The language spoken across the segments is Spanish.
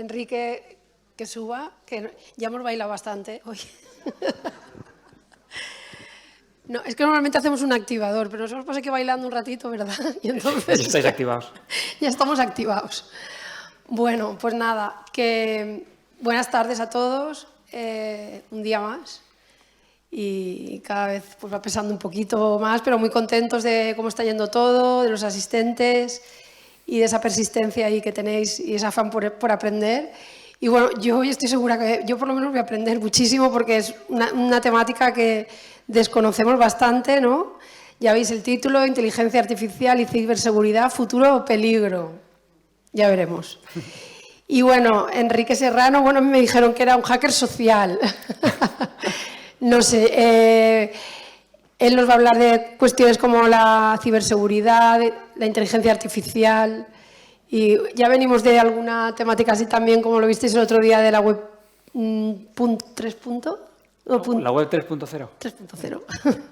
Enrique que suba, que ya hemos bailado bastante hoy. No, es que normalmente hacemos un activador, pero nos hemos pasado aquí bailando un ratito, ¿verdad? Y entonces Ya estáis activados. Ya estamos activados. Bueno, pues nada, que buenas tardes a todos, un día más. Y cada vez pues, va pesando un poquito más, pero muy contentos de cómo está yendo todo, de los asistentes y de esa persistencia ahí que tenéis y ese afán por aprender. Y bueno, yo hoy estoy segura que yo por lo menos voy a aprender muchísimo porque es una temática que desconocemos bastante, ¿no? Ya veis el título, Inteligencia Artificial y Ciberseguridad, futuro o peligro. Ya veremos. Y bueno, Enrique Serrano, bueno, a mí me dijeron que era un hacker social. No sé, él nos va a hablar de cuestiones como la ciberseguridad, la inteligencia artificial, y ya venimos de alguna temática así también, como lo visteis el otro día de la web 3. La web 3.0. 3.0.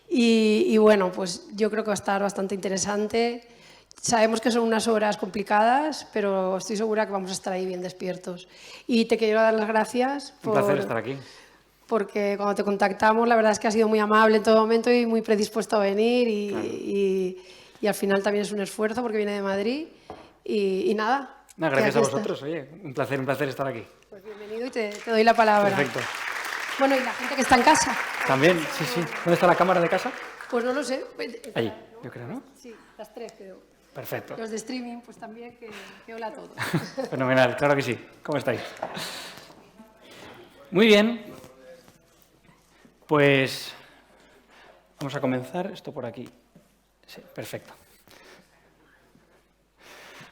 Y bueno, pues yo creo que va a estar bastante interesante. Sabemos que son unas horas complicadas, pero estoy segura que vamos a estar ahí bien despiertos. Y te quiero dar las gracias Un placer estar aquí. Porque cuando te contactamos, la verdad es que has sido muy amable en todo momento y muy predispuesto a venir Claro. y al final también es un esfuerzo porque viene de Madrid y nada. Gracias que a aquí vosotros, estás. oye, un placer estar aquí. Pues bienvenido y te doy la palabra. Perfecto. Bueno, y la gente que está en casa. También, sí, sí. ¿Dónde está la cámara de casa? Pues no lo sé. Allí, yo creo, ¿no? Sí, las 3 creo. Perfecto. Los de streaming, pues también, que hola a todos. Fenomenal, claro que sí. ¿Cómo estáis? Muy bien. Pues vamos a comenzar esto por aquí. Sí, perfecto.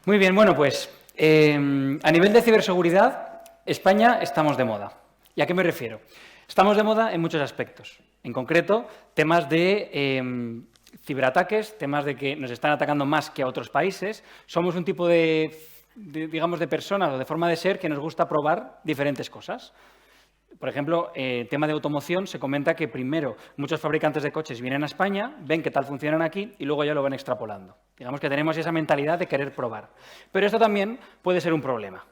Muy bien, bueno, pues a nivel de ciberseguridad, España estamos de moda. ¿Y a qué me refiero? Estamos de moda en muchos aspectos. En concreto, temas de ciberataques, temas de que nos están atacando más que a otros países. Somos un tipo digamos, de personas o de forma de ser que nos gusta probar diferentes cosas. Por ejemplo, tema de automoción, se comenta que primero muchos fabricantes de coches vienen a España, ven qué tal funcionan aquí y luego ya lo van extrapolando. Digamos que tenemos esa mentalidad de querer probar. Pero esto también puede ser un problema.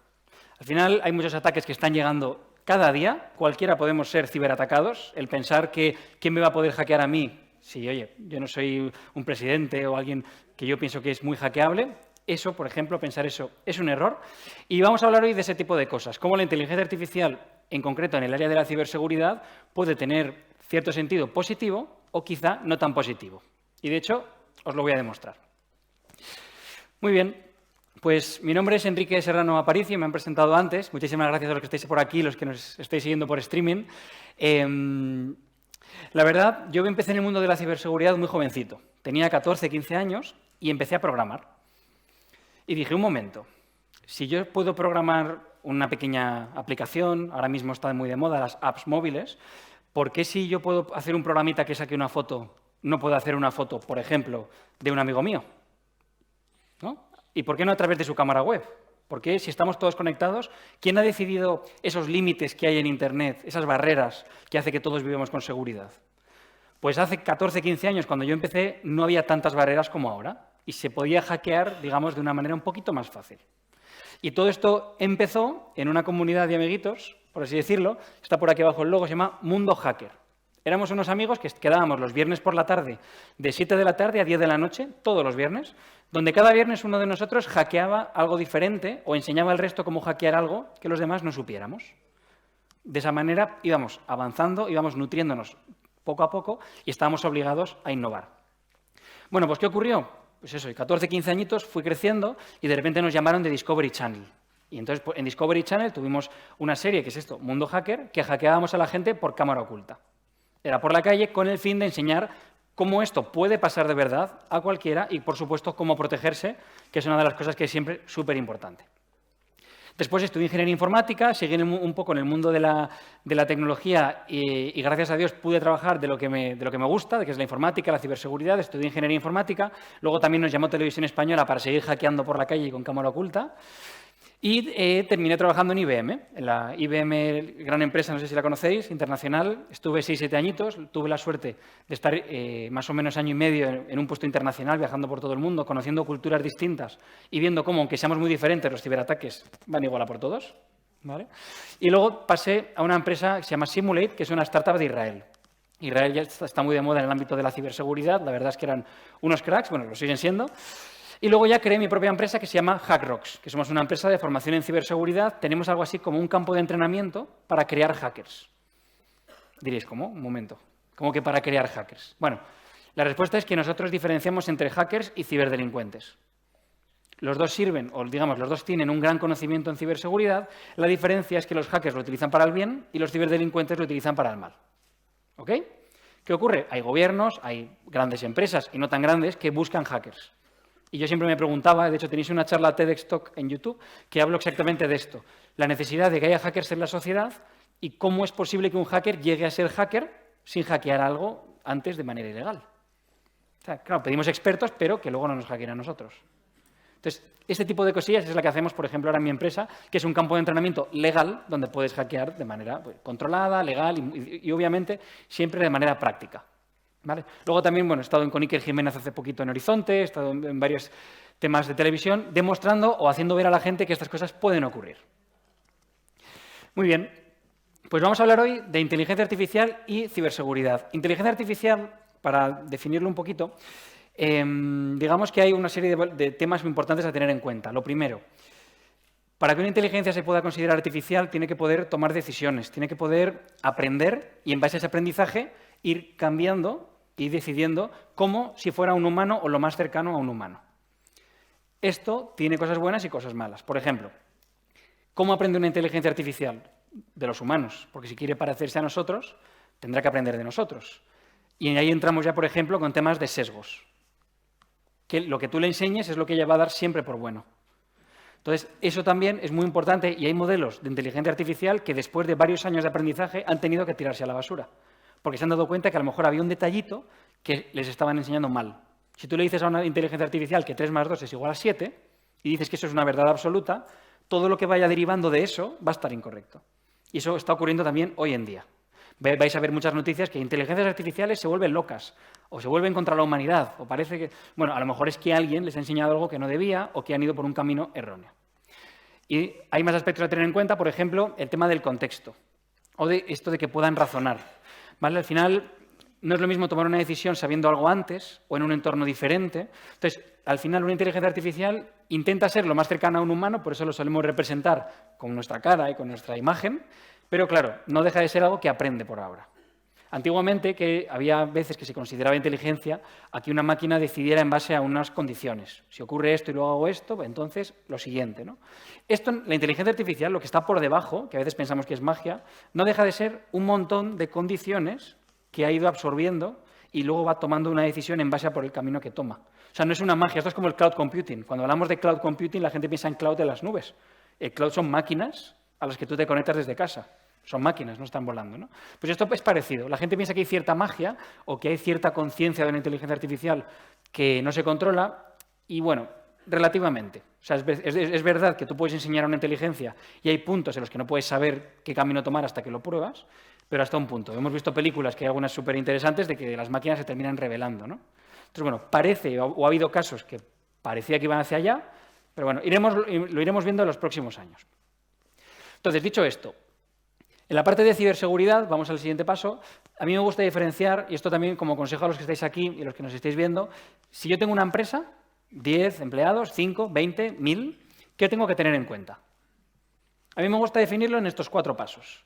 Al final hay muchos ataques que están llegando cada día, cualquiera podemos ser ciberatacados. El pensar que quién me va a poder hackear a mí, si, oye, yo no soy un presidente o alguien que yo pienso que es muy hackeable, eso, por ejemplo, pensar eso es un error. Y vamos a hablar hoy de ese tipo de cosas, cómo la inteligencia artificial, en concreto en el área de la ciberseguridad, puede tener cierto sentido positivo o quizá no tan positivo. Y, de hecho, os lo voy a demostrar. Muy bien, pues mi nombre es Enrique Serrano Aparicio, me han presentado antes. Muchísimas gracias a los que estáis por aquí, los que nos estáis siguiendo por streaming. La verdad, yo empecé en el mundo de la ciberseguridad muy jovencito. Tenía 14, 15 años y empecé a programar. Y dije, un momento, si yo puedo programar una pequeña aplicación, ahora mismo está muy de moda las apps móviles, ¿por qué si yo puedo hacer un programita que saque una foto, no puedo hacer una foto, por ejemplo, de un amigo mío? ¿No? ¿Y por qué no a través de su cámara web? Porque si estamos todos conectados, ¿quién ha decidido esos límites que hay en Internet, esas barreras que hace que todos vivamos con seguridad? Pues hace 14, 15 años, cuando yo empecé, no había tantas barreras como ahora y se podía hackear, digamos, de una manera un poquito más fácil. Y todo esto empezó en una comunidad de amiguitos, por así decirlo, está por aquí abajo el logo, se llama Mundo Hacker. Éramos unos amigos que quedábamos los viernes por la tarde, de 7 de la tarde a 10 de la noche, todos los viernes, donde cada viernes uno de nosotros hackeaba algo diferente o enseñaba al resto cómo hackear algo que los demás no supiéramos. De esa manera íbamos avanzando, íbamos nutriéndonos poco a poco y estábamos obligados a innovar. Bueno, pues ¿qué ocurrió? Pues eso, 14, 15 añitos, fui creciendo y de repente nos llamaron de Discovery Channel. Y entonces en Discovery Channel tuvimos una serie, que es esto, Mundo Hacker, que hackeábamos a la gente por cámara oculta. Era por la calle con el fin de enseñar cómo esto puede pasar de verdad a cualquiera y, por supuesto, cómo protegerse, que es una de las cosas que es siempre súper importante. Después estudié ingeniería informática, seguí un poco en el mundo de la tecnología y gracias a Dios pude trabajar de lo que me gusta, de que es la informática, la ciberseguridad. Estudié ingeniería informática. Luego también nos llamó Televisión Española para seguir hackeando por la calle y con cámara oculta. Y terminé trabajando en IBM, en la IBM, gran empresa, no sé si la conocéis, internacional. Estuve 6-7 añitos, tuve la suerte de estar más o menos año y medio en un puesto internacional, viajando por todo el mundo, conociendo culturas distintas y viendo cómo, aunque seamos muy diferentes, los ciberataques van igual a por todos, ¿vale? Y luego pasé a una empresa que se llama Simulate, que es una startup de Israel. Israel ya está muy de moda en el ámbito de la ciberseguridad, la verdad es que eran unos cracks, bueno, lo siguen siendo. Y luego ya creé mi propia empresa que se llama HackRocks, que somos una empresa de formación en ciberseguridad. Tenemos algo así como un campo de entrenamiento para crear hackers. Diréis, ¿cómo? Un momento. ¿Cómo que para crear hackers? Bueno, la respuesta es que nosotros diferenciamos entre hackers y ciberdelincuentes. Los dos sirven, o digamos, los dos tienen un gran conocimiento en ciberseguridad. La diferencia es que los hackers lo utilizan para el bien y los ciberdelincuentes lo utilizan para el mal. ¿Ok? ¿Qué ocurre? Hay gobiernos, hay grandes empresas y no tan grandes que buscan hackers. Y yo siempre me preguntaba, de hecho tenéis una charla TEDx Talk en YouTube que hablo exactamente de esto, la necesidad de que haya hackers en la sociedad y cómo es posible que un hacker llegue a ser hacker sin hackear algo antes de manera ilegal. O sea, claro, pedimos expertos, pero que luego no nos hackeen a nosotros. Entonces, este tipo de cosillas es la que hacemos, por ejemplo, ahora en mi empresa, que es un campo de entrenamiento legal donde puedes hackear de manera controlada, legal y obviamente siempre de manera práctica. ¿Vale? Luego también, bueno, he estado con Iker Jiménez hace poquito en Horizonte, he estado en varios temas de televisión, demostrando o haciendo ver a la gente que estas cosas pueden ocurrir. Muy bien, pues vamos a hablar hoy de inteligencia artificial y ciberseguridad. Inteligencia artificial, para definirlo un poquito, digamos que hay una serie de temas muy importantes a tener en cuenta. Lo primero, para que una inteligencia se pueda considerar artificial, tiene que poder tomar decisiones, tiene que poder aprender y en base a ese aprendizaje ir cambiando y decidiendo como si fuera un humano o lo más cercano a un humano. Esto tiene cosas buenas y cosas malas. Por ejemplo, ¿cómo aprende una inteligencia artificial? De los humanos, porque si quiere parecerse a nosotros, tendrá que aprender de nosotros. Y ahí entramos ya, por ejemplo, con temas de sesgos. Que lo que tú le enseñes es lo que ella va a dar siempre por bueno. Entonces, eso también es muy importante y hay modelos de inteligencia artificial que después de varios años de aprendizaje han tenido que tirarse a la basura, porque se han dado cuenta que a lo mejor había un detallito que les estaban enseñando mal. Si tú le dices a una inteligencia artificial que 3 más 2 es igual a 7 y dices que eso es una verdad absoluta, todo lo que vaya derivando de eso va a estar incorrecto. Y eso está ocurriendo también hoy en día. Vais a ver muchas noticias que inteligencias artificiales se vuelven locas o se vuelven contra la humanidad o parece que, bueno, a lo mejor es que alguien les ha enseñado algo que no debía o que han ido por un camino erróneo. Y hay más aspectos a tener en cuenta, por ejemplo, el tema del contexto o de esto de que puedan razonar. ¿Vale? Al final, no es lo mismo tomar una decisión sabiendo algo antes o en un entorno diferente. Entonces, al final, una inteligencia artificial intenta ser lo más cercana a un humano, por eso lo solemos representar con nuestra cara y con nuestra imagen, pero claro, no deja de ser algo que aprende por ahora. Antiguamente, que había veces que se consideraba inteligencia a que una máquina decidiera en base a unas condiciones. Si ocurre esto y luego hago esto, pues entonces lo siguiente, ¿no? Esto, la inteligencia artificial, lo que está por debajo, que a veces pensamos que es magia, no deja de ser un montón de condiciones que ha ido absorbiendo y luego va tomando una decisión en base a por el camino que toma. O sea, no es una magia, esto es como el cloud computing. Cuando hablamos de cloud computing, la gente piensa en cloud de las nubes. El cloud son máquinas a las que tú te conectas desde casa. Son máquinas, no están volando, ¿no? Pues esto es parecido. La gente piensa que hay cierta magia o que hay cierta conciencia de una inteligencia artificial que no se controla y, bueno, relativamente. O sea, es verdad que tú puedes enseñar a una inteligencia y hay puntos en los que no puedes saber qué camino tomar hasta que lo pruebas, pero hasta un punto. Hemos visto películas que hay algunas súper interesantes de que las máquinas se terminan revelando, ¿no? Entonces, bueno, parece, o ha habido casos que parecía que iban hacia allá, pero bueno, lo iremos viendo en los próximos años. Entonces, dicho esto, en la parte de ciberseguridad, vamos al siguiente paso, a mí me gusta diferenciar, y esto también como consejo a los que estáis aquí y los que nos estáis viendo, si yo tengo una empresa, 10 empleados, 5, 20, 1000, ¿qué tengo que tener en cuenta? A mí me gusta definirlo en estos 4 pasos.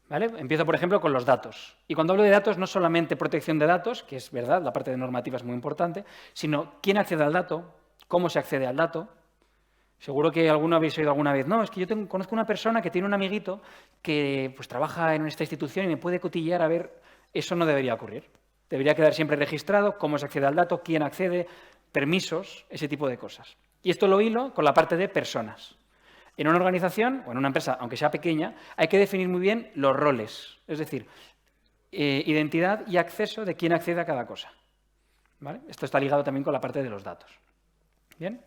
¿Vale? Empiezo, por ejemplo, con los datos. Y cuando hablo de datos, no solamente protección de datos, que es verdad, la parte de normativa es muy importante, sino quién accede al dato, cómo se accede al dato. Seguro que alguno habéis oído alguna vez, no, es que yo conozco una persona que tiene un amiguito que pues, trabaja en esta institución y me puede cotillear a ver, eso no debería ocurrir. Debería quedar siempre registrado cómo se accede al dato, quién accede, permisos, ese tipo de cosas. Y esto lo hilo con la parte de personas. En una organización o en una empresa, aunque sea pequeña, hay que definir muy bien los roles, es decir, identidad y acceso de quién accede a cada cosa. ¿Vale? Esto está ligado también con la parte de los datos. ¿Bien?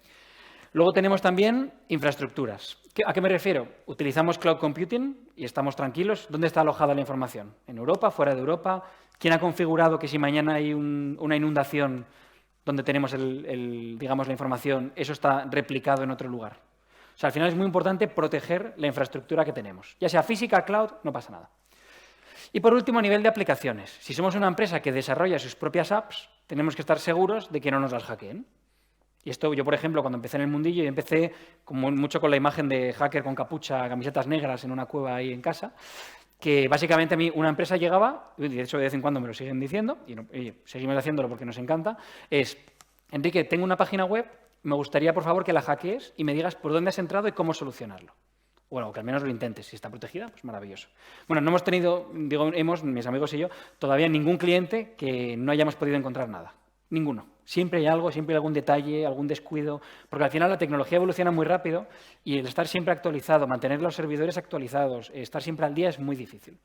Luego tenemos también infraestructuras. ¿A qué me refiero? Utilizamos cloud computing y estamos tranquilos. ¿Dónde está alojada la información? ¿En Europa? ¿Fuera de Europa? ¿Quién ha configurado que si mañana hay una inundación donde tenemos digamos, la información, eso está replicado en otro lugar? O sea, al final es muy importante proteger la infraestructura que tenemos. Ya sea física, cloud, no pasa nada. Y por último, a nivel de aplicaciones. Si somos una empresa que desarrolla sus propias apps, tenemos que estar seguros de que no nos las hackeen. Y esto, yo, por ejemplo, cuando empecé en el mundillo, yo empecé como mucho con la imagen de hacker con capucha, camisetas negras en una cueva ahí en casa, que básicamente a mí una empresa llegaba, y de hecho de vez en cuando me lo siguen diciendo, y seguimos haciéndolo porque nos encanta, es, Enrique, tengo una página web, me gustaría, por favor, que la hackees y me digas por dónde has entrado y cómo solucionarlo. Bueno, que al menos lo intentes. Si está protegida, pues maravilloso. Bueno, no hemos tenido, mis amigos y yo, todavía ningún cliente que no hayamos podido encontrar nada. Ninguno. Siempre hay algo, siempre hay algún detalle, algún descuido, porque al final la tecnología evoluciona muy rápido y el estar siempre actualizado, mantener los servidores actualizados, estar siempre al día es muy difícil.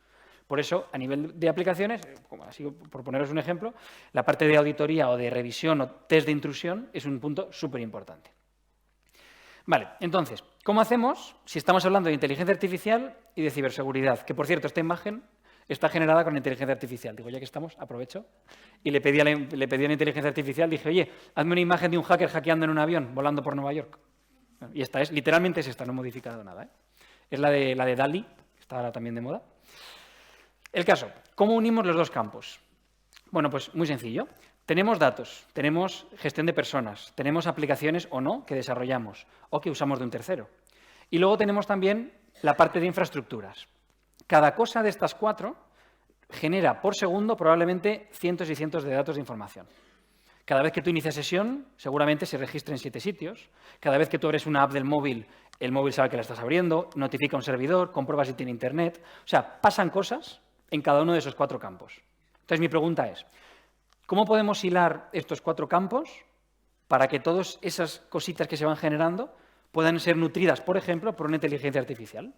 Por eso, a nivel de aplicaciones, así por poneros un ejemplo, la parte de auditoría o de revisión o test de intrusión es un punto súper importante. Vale, entonces, ¿cómo hacemos si estamos hablando de inteligencia artificial y de ciberseguridad? Que, por cierto, esta imagen está generada con inteligencia artificial. Digo, ya que estamos, aprovecho. Y le pedí a la inteligencia artificial, dije, oye, hazme una imagen de un hacker hackeando en un avión, volando por Nueva York. Y esta es, literalmente es esta, no he modificado nada, ¿eh? Es la de DALL-E, que está ahora también de moda. El caso, ¿cómo unimos los dos campos? Bueno, pues muy sencillo. Tenemos datos, tenemos gestión de personas, tenemos aplicaciones o no que desarrollamos o que usamos de un tercero. Y luego tenemos también la parte de infraestructuras. Cada cosa de estas cuatro genera por segundo probablemente cientos y cientos de datos de información. Cada vez que tú inicias sesión, seguramente se registra en 7 sitios. Cada vez que tú abres una app del móvil, el móvil sabe que la estás abriendo, notifica a un servidor, comprueba si tiene internet. O sea, pasan cosas en cada uno de esos 4 campos. Entonces, mi pregunta es, ¿cómo podemos hilar estos 4 campos para que todas esas cositas que se van generando puedan ser nutridas, por ejemplo, por una inteligencia artificial?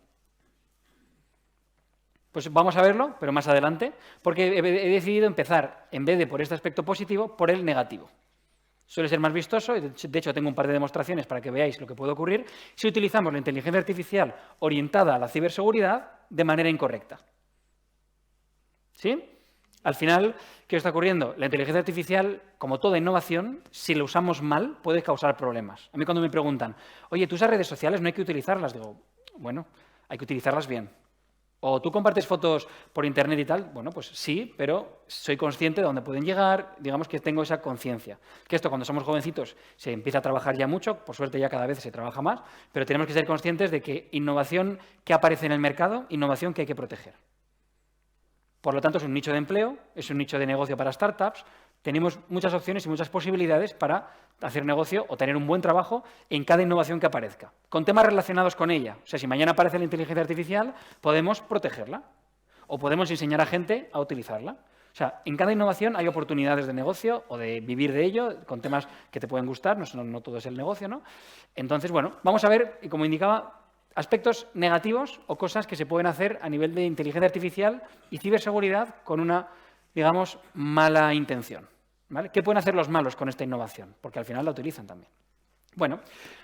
Pues vamos a verlo, pero más adelante, porque he decidido empezar, en vez de por este aspecto positivo, por el negativo. Suele ser más vistoso, y de hecho tengo un par de demostraciones para que veáis lo que puede ocurrir si utilizamos la inteligencia artificial orientada a la ciberseguridad de manera incorrecta. ¿Sí? Al final, ¿qué está ocurriendo? La inteligencia artificial, como toda innovación, si la usamos mal, puede causar problemas. A mí cuando me preguntan, oye, ¿tú usas redes sociales? ¿No hay que utilizarlas? Digo, bueno, hay que utilizarlas bien. ¿O tú compartes fotos por internet y tal? Bueno, pues sí, pero soy consciente de dónde pueden llegar, digamos que tengo esa conciencia. Que esto cuando somos jovencitos se empieza a trabajar ya mucho, por suerte ya cada vez se trabaja más, pero tenemos que ser conscientes de que innovación que aparece en el mercado, innovación que hay que proteger. Por lo tanto, es un nicho de empleo, es un nicho de negocio para startups, tenemos muchas opciones y muchas posibilidades para hacer negocio o tener un buen trabajo en cada innovación que aparezca, con temas relacionados con ella. O sea, si mañana aparece la inteligencia artificial, podemos protegerla o podemos enseñar a gente a utilizarla. O sea, en cada innovación hay oportunidades de negocio o de vivir de ello, con temas que te pueden gustar, no todo es el negocio, ¿no? Entonces, bueno, vamos a ver, y como indicaba, aspectos negativos o cosas que se pueden hacer a nivel de inteligencia artificial y ciberseguridad con una, digamos, mala intención. ¿Vale? ¿Qué pueden hacer los malos con esta innovación? Porque al final la utilizan también. Bueno,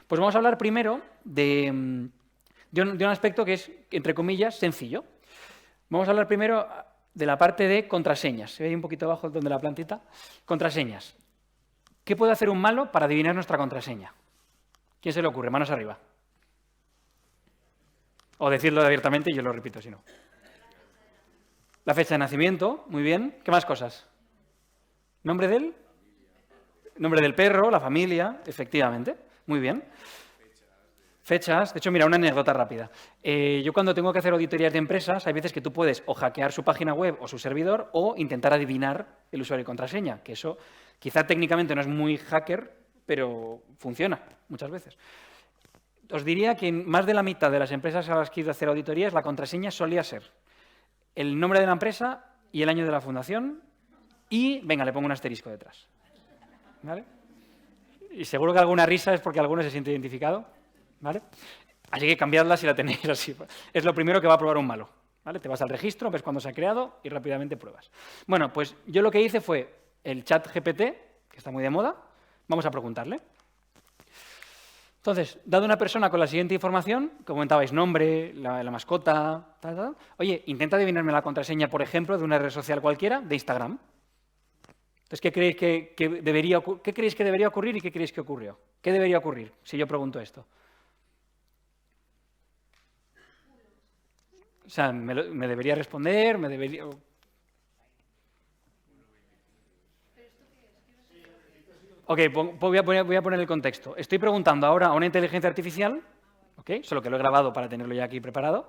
pues vamos a hablar primero de un aspecto que es, entre comillas, sencillo. Vamos a hablar primero de la parte de contraseñas. ¿Se ve ahí un poquito abajo donde la plantita? Contraseñas. ¿Qué puede hacer un malo para adivinar nuestra contraseña? ¿Quién se le ocurre? Manos arriba. O decirlo abiertamente y yo lo repito si no. La fecha de nacimiento, muy bien. ¿Qué más cosas? ¿Nombre de él? Nombre del perro, la familia, efectivamente. Muy bien. Fechas. De hecho, mira, una anécdota rápida. Yo cuando tengo que hacer auditorías de empresas, hay veces que tú puedes o hackear su página web o su servidor o intentar adivinar el usuario y contraseña, que eso quizá técnicamente no es muy hacker, pero funciona muchas veces. Os diría que en más de la mitad de las empresas a las que he ido a hacer auditorías, la contraseña solía ser el nombre de la empresa y el año de la fundación y, venga, le pongo un asterisco detrás. ¿Vale? Y seguro que alguna risa es porque alguno se siente identificado. ¿Vale? Así que cambiadla si la tenéis así. Es lo primero que va a probar un malo. ¿Vale? Te vas al registro, ves cuándo se ha creado y rápidamente pruebas. Bueno, pues yo lo que hice fue el chat GPT, que está muy de moda. Vamos a preguntarle. Entonces, dado una persona con la siguiente información, que comentabais, nombre, la mascota, tal, tal, oye, intenta adivinarme la contraseña, por ejemplo, de una red social cualquiera, de Instagram. Entonces, ¿qué creéis que debería ocurrir y qué creéis que ocurrió? ¿Qué debería ocurrir si yo pregunto esto? O sea, me debería responder, me debería... Ok, voy a poner el contexto. Estoy preguntando ahora a una inteligencia artificial, ¿ok? Solo que lo he grabado para tenerlo ya aquí preparado.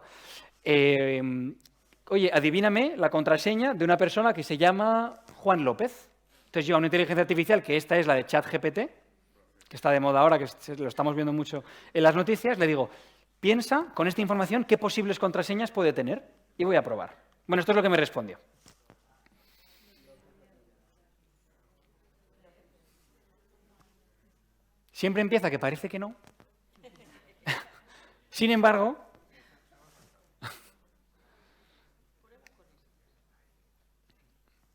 Oye, adivíname la contraseña de una persona que se llama Juan López. Entonces yo a una inteligencia artificial, que esta es la de ChatGPT, que está de moda ahora, que lo estamos viendo mucho en las noticias, le digo, piensa con esta información qué posibles contraseñas puede tener y voy a probar. Bueno, esto es lo que me respondió. Siempre empieza que parece que no. Sin embargo,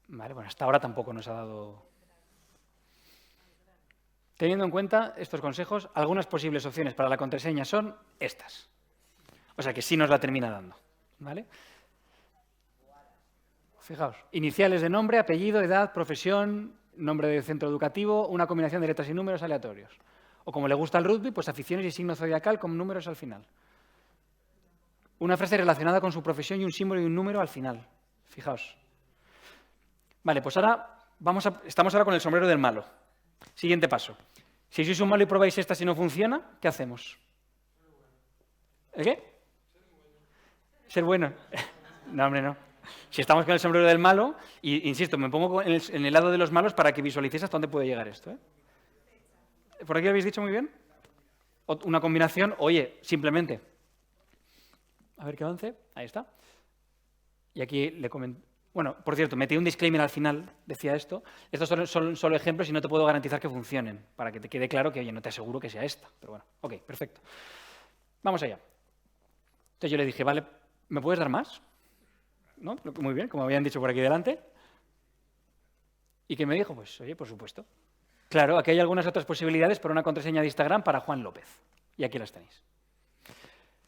vale, bueno, hasta ahora tampoco nos ha dado... Teniendo en cuenta estos consejos, algunas posibles opciones para la contraseña son estas. O sea que sí nos la termina dando, ¿vale? Fijaos, iniciales de nombre, apellido, edad, profesión, nombre de centro educativo, una combinación de letras y números aleatorios. O como le gusta el rugby, pues aficiones y signo zodiacal con números al final. Una frase relacionada con su profesión y un símbolo y un número al final. Fijaos. Vale, pues ahora estamos ahora con el sombrero del malo. Siguiente paso. Si sois un malo y probáis esta y no funciona, ¿qué hacemos? ¿El qué? Ser bueno. No, hombre, no. Si estamos con el sombrero del malo, y insisto, me pongo en el lado de los malos para que visualicéis hasta dónde puede llegar esto, ¿eh? ¿Por aquí lo habéis dicho muy bien? Una combinación, oye, simplemente. A ver qué avance. Ahí está. Y aquí le comento. Bueno, por cierto, metí un disclaimer al final, decía esto. Estos son solo ejemplos y no te puedo garantizar que funcionen, para que te quede claro que, oye, no te aseguro que sea esta. Pero bueno, ok, perfecto. Vamos allá. Entonces yo le dije, vale, ¿me puedes dar más? ¿No? Muy bien, como habían dicho por aquí delante. ¿Y qué me dijo? Pues, oye, por supuesto. Claro, aquí hay algunas otras posibilidades para una contraseña de Instagram para Juan López. Y aquí las tenéis.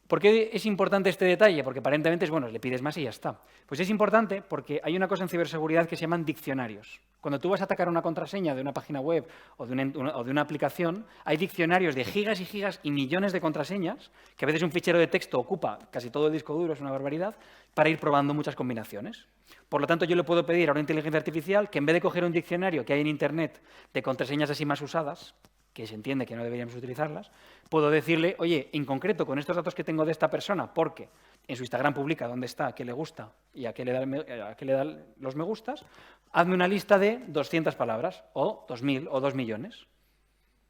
¿Por qué es importante este detalle? Porque aparentemente es, bueno, le pides más y ya está. Pues es importante porque hay una cosa en ciberseguridad que se llaman diccionarios. Cuando tú vas a atacar una contraseña de una página web o de una aplicación, hay diccionarios de gigas y gigas y millones de contraseñas, que a veces un fichero de texto ocupa casi todo el disco duro, es una barbaridad, para ir probando muchas combinaciones. Por lo tanto, yo le puedo pedir a una inteligencia artificial que en vez de coger un diccionario que hay en Internet de contraseñas así más usadas, que se entiende que no deberíamos utilizarlas, puedo decirle, oye, en concreto, con estos datos que tengo de esta persona, porque en su Instagram publica dónde está, a qué le gusta y a qué le da los me gustas, hazme una lista de 200 palabras, o 2.000, o 2 millones.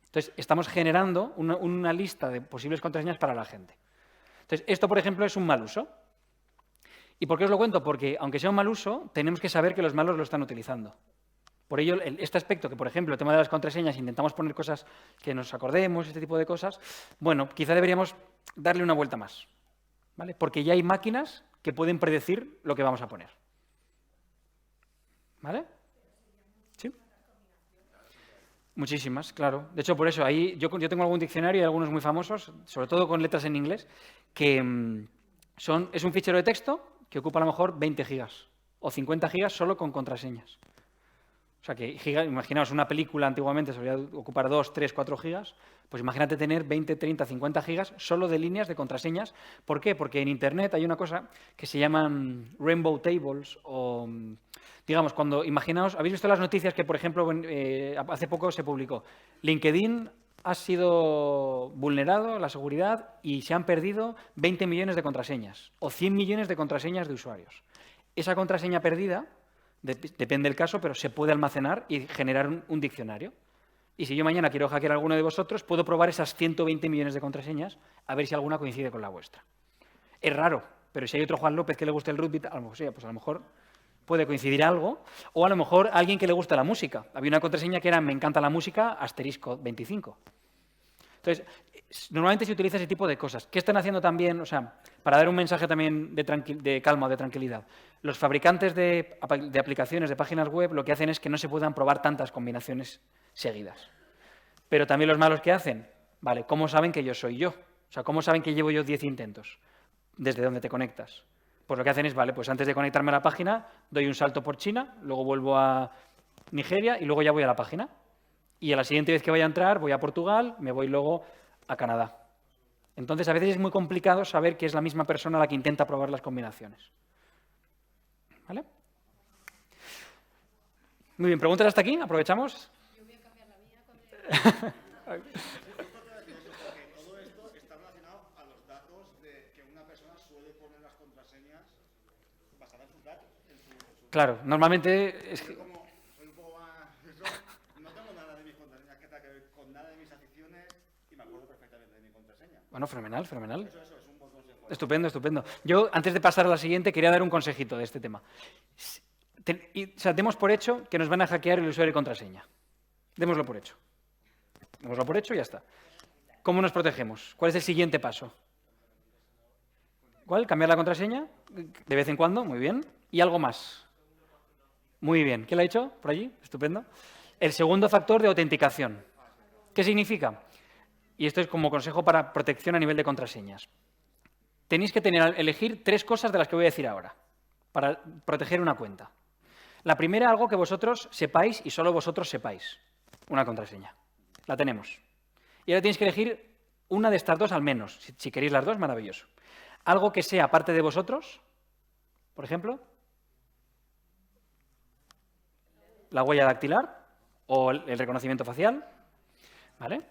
Entonces, estamos generando una lista de posibles contraseñas para la gente. Entonces, esto, por ejemplo, es un mal uso. ¿Y por qué os lo cuento? Porque, aunque sea un mal uso, tenemos que saber que los malos lo están utilizando. Por ello, este aspecto, que por ejemplo, el tema de las contraseñas, intentamos poner cosas que nos acordemos, este tipo de cosas, bueno, quizá deberíamos darle una vuelta más, ¿vale? Porque ya hay máquinas que pueden predecir lo que vamos a poner. ¿Vale? ¿Sí? Muchísimas, claro. De hecho, por eso, ahí yo tengo algún diccionario y algunos muy famosos, sobre todo con letras en inglés, que es un fichero de texto que ocupa a lo mejor 20 gigas o 50 gigas solo con contraseñas. O sea, que imaginaos, una película antiguamente solía ocupar 2, 3, 4 gigas, pues imagínate tener 20, 30, 50 gigas solo de líneas de contraseñas. ¿Por qué? Porque en Internet hay una cosa que se llaman rainbow tables o, digamos, imaginaos, ¿habéis visto las noticias que, por ejemplo, hace poco se publicó? LinkedIn ha sido vulnerado la seguridad y se han perdido 20 millones de contraseñas o 100 millones de contraseñas de usuarios. Esa contraseña perdida, depende del caso, pero se puede almacenar y generar un diccionario. Y si yo mañana quiero hackear a alguno de vosotros, puedo probar esas 120 millones de contraseñas a ver si alguna coincide con la vuestra. Es raro, pero si hay otro Juan López que le guste el rugby, pues a lo mejor puede coincidir algo. O a lo mejor alguien que le gusta la música. Había una contraseña que era me encanta la música, *25. Entonces, normalmente se utiliza ese tipo de cosas. ¿Qué están haciendo también? O sea, para dar un mensaje también de calma o de tranquilidad. Los fabricantes de aplicaciones, de páginas web, lo que hacen es que no se puedan probar tantas combinaciones seguidas. Pero también los malos, ¿qué hacen? Vale, ¿cómo saben que yo soy yo? O sea, ¿cómo saben que llevo yo 10 intentos? ¿Desde dónde te conectas? Pues lo que hacen es, vale, pues antes de conectarme a la página, doy un salto por China, luego vuelvo a Nigeria y luego ya voy a la página. Y a la siguiente vez que vaya a entrar, voy a Portugal, me voy luego a Canadá. Entonces, a veces es muy complicado saber que es la misma persona la que intenta probar las combinaciones. ¿Vale? Muy bien, ¿preguntas hasta aquí? ¿Aprovechamos? Yo voy a cambiar la mía con Todo esto está relacionado a los datos de que una persona suele poner las contraseñas basadas en sus datos. Claro, normalmente... Soy un poco más... No tengo nada de mis contraseñas que tenga que ver con nada de mis aficiones y me acuerdo perfectamente de mi contraseña. Bueno, fenomenal, fenomenal. Eso es un buen consejo. Estupendo, estupendo. Yo, antes de pasar a la siguiente, quería dar un consejito de este tema. O sea, demos por hecho que nos van a hackear el usuario y contraseña. Démoslo por hecho. Démoslo por hecho y ya está. ¿Cómo nos protegemos? ¿Cuál es el siguiente paso? ¿Cuál? ¿Cambiar la contraseña? De vez en cuando, muy bien. ¿Y algo más? Muy bien. ¿Qué le ha hecho por allí? Estupendo. El segundo factor de autenticación. ¿Qué significa? Y esto es como consejo para protección a nivel de contraseñas. Tenéis que elegir 3 cosas de las que voy a decir ahora para proteger una cuenta. La primera, algo que vosotros sepáis y solo vosotros sepáis. Una contraseña. La tenemos. Y ahora tenéis que elegir una de estas 2 al menos. Si queréis las 2, maravilloso. Algo que sea parte de vosotros, por ejemplo, la huella dactilar o el reconocimiento facial. ¿Vale?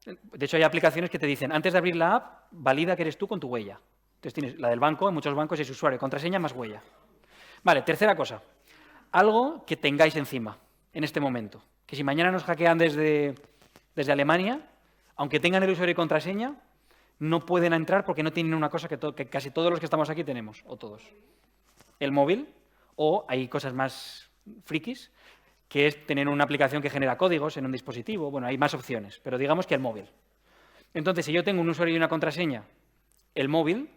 De hecho, hay aplicaciones que te dicen, antes de abrir la app, valida que eres tú con tu huella. Entonces tienes la del banco, en muchos bancos es usuario, contraseña más huella. Vale, tercera cosa. Algo que tengáis encima en este momento. Que si mañana nos hackean desde Alemania, aunque tengan el usuario y contraseña, no pueden entrar porque no tienen una cosa que casi todos los que estamos aquí tenemos, o todos. El móvil, o hay cosas más frikis, que es tener una aplicación que genera códigos en un dispositivo. Bueno, hay más opciones, pero digamos que el móvil. Entonces, si yo tengo un usuario y una contraseña, el móvil,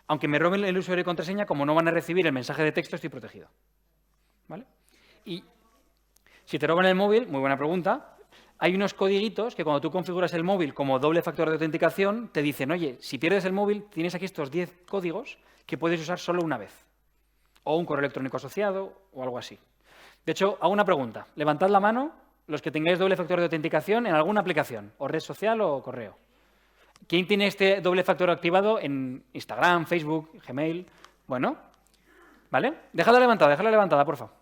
aunque me roben el usuario y contraseña, como no van a recibir el mensaje de texto, estoy protegido. ¿Vale? Y si te roban el móvil, muy buena pregunta, hay unos codiguitos que cuando tú configuras el móvil como doble factor de autenticación, te dicen, oye, si pierdes el móvil, tienes aquí estos 10 códigos que puedes usar solo una vez. O un correo electrónico asociado o algo así. De hecho, hago una pregunta. Levantad la mano los que tengáis doble factor de autenticación en alguna aplicación, o red social o correo. ¿Quién tiene este doble factor activado en Instagram, Facebook, Gmail? Bueno, ¿vale? Dejadla levantada, por favor.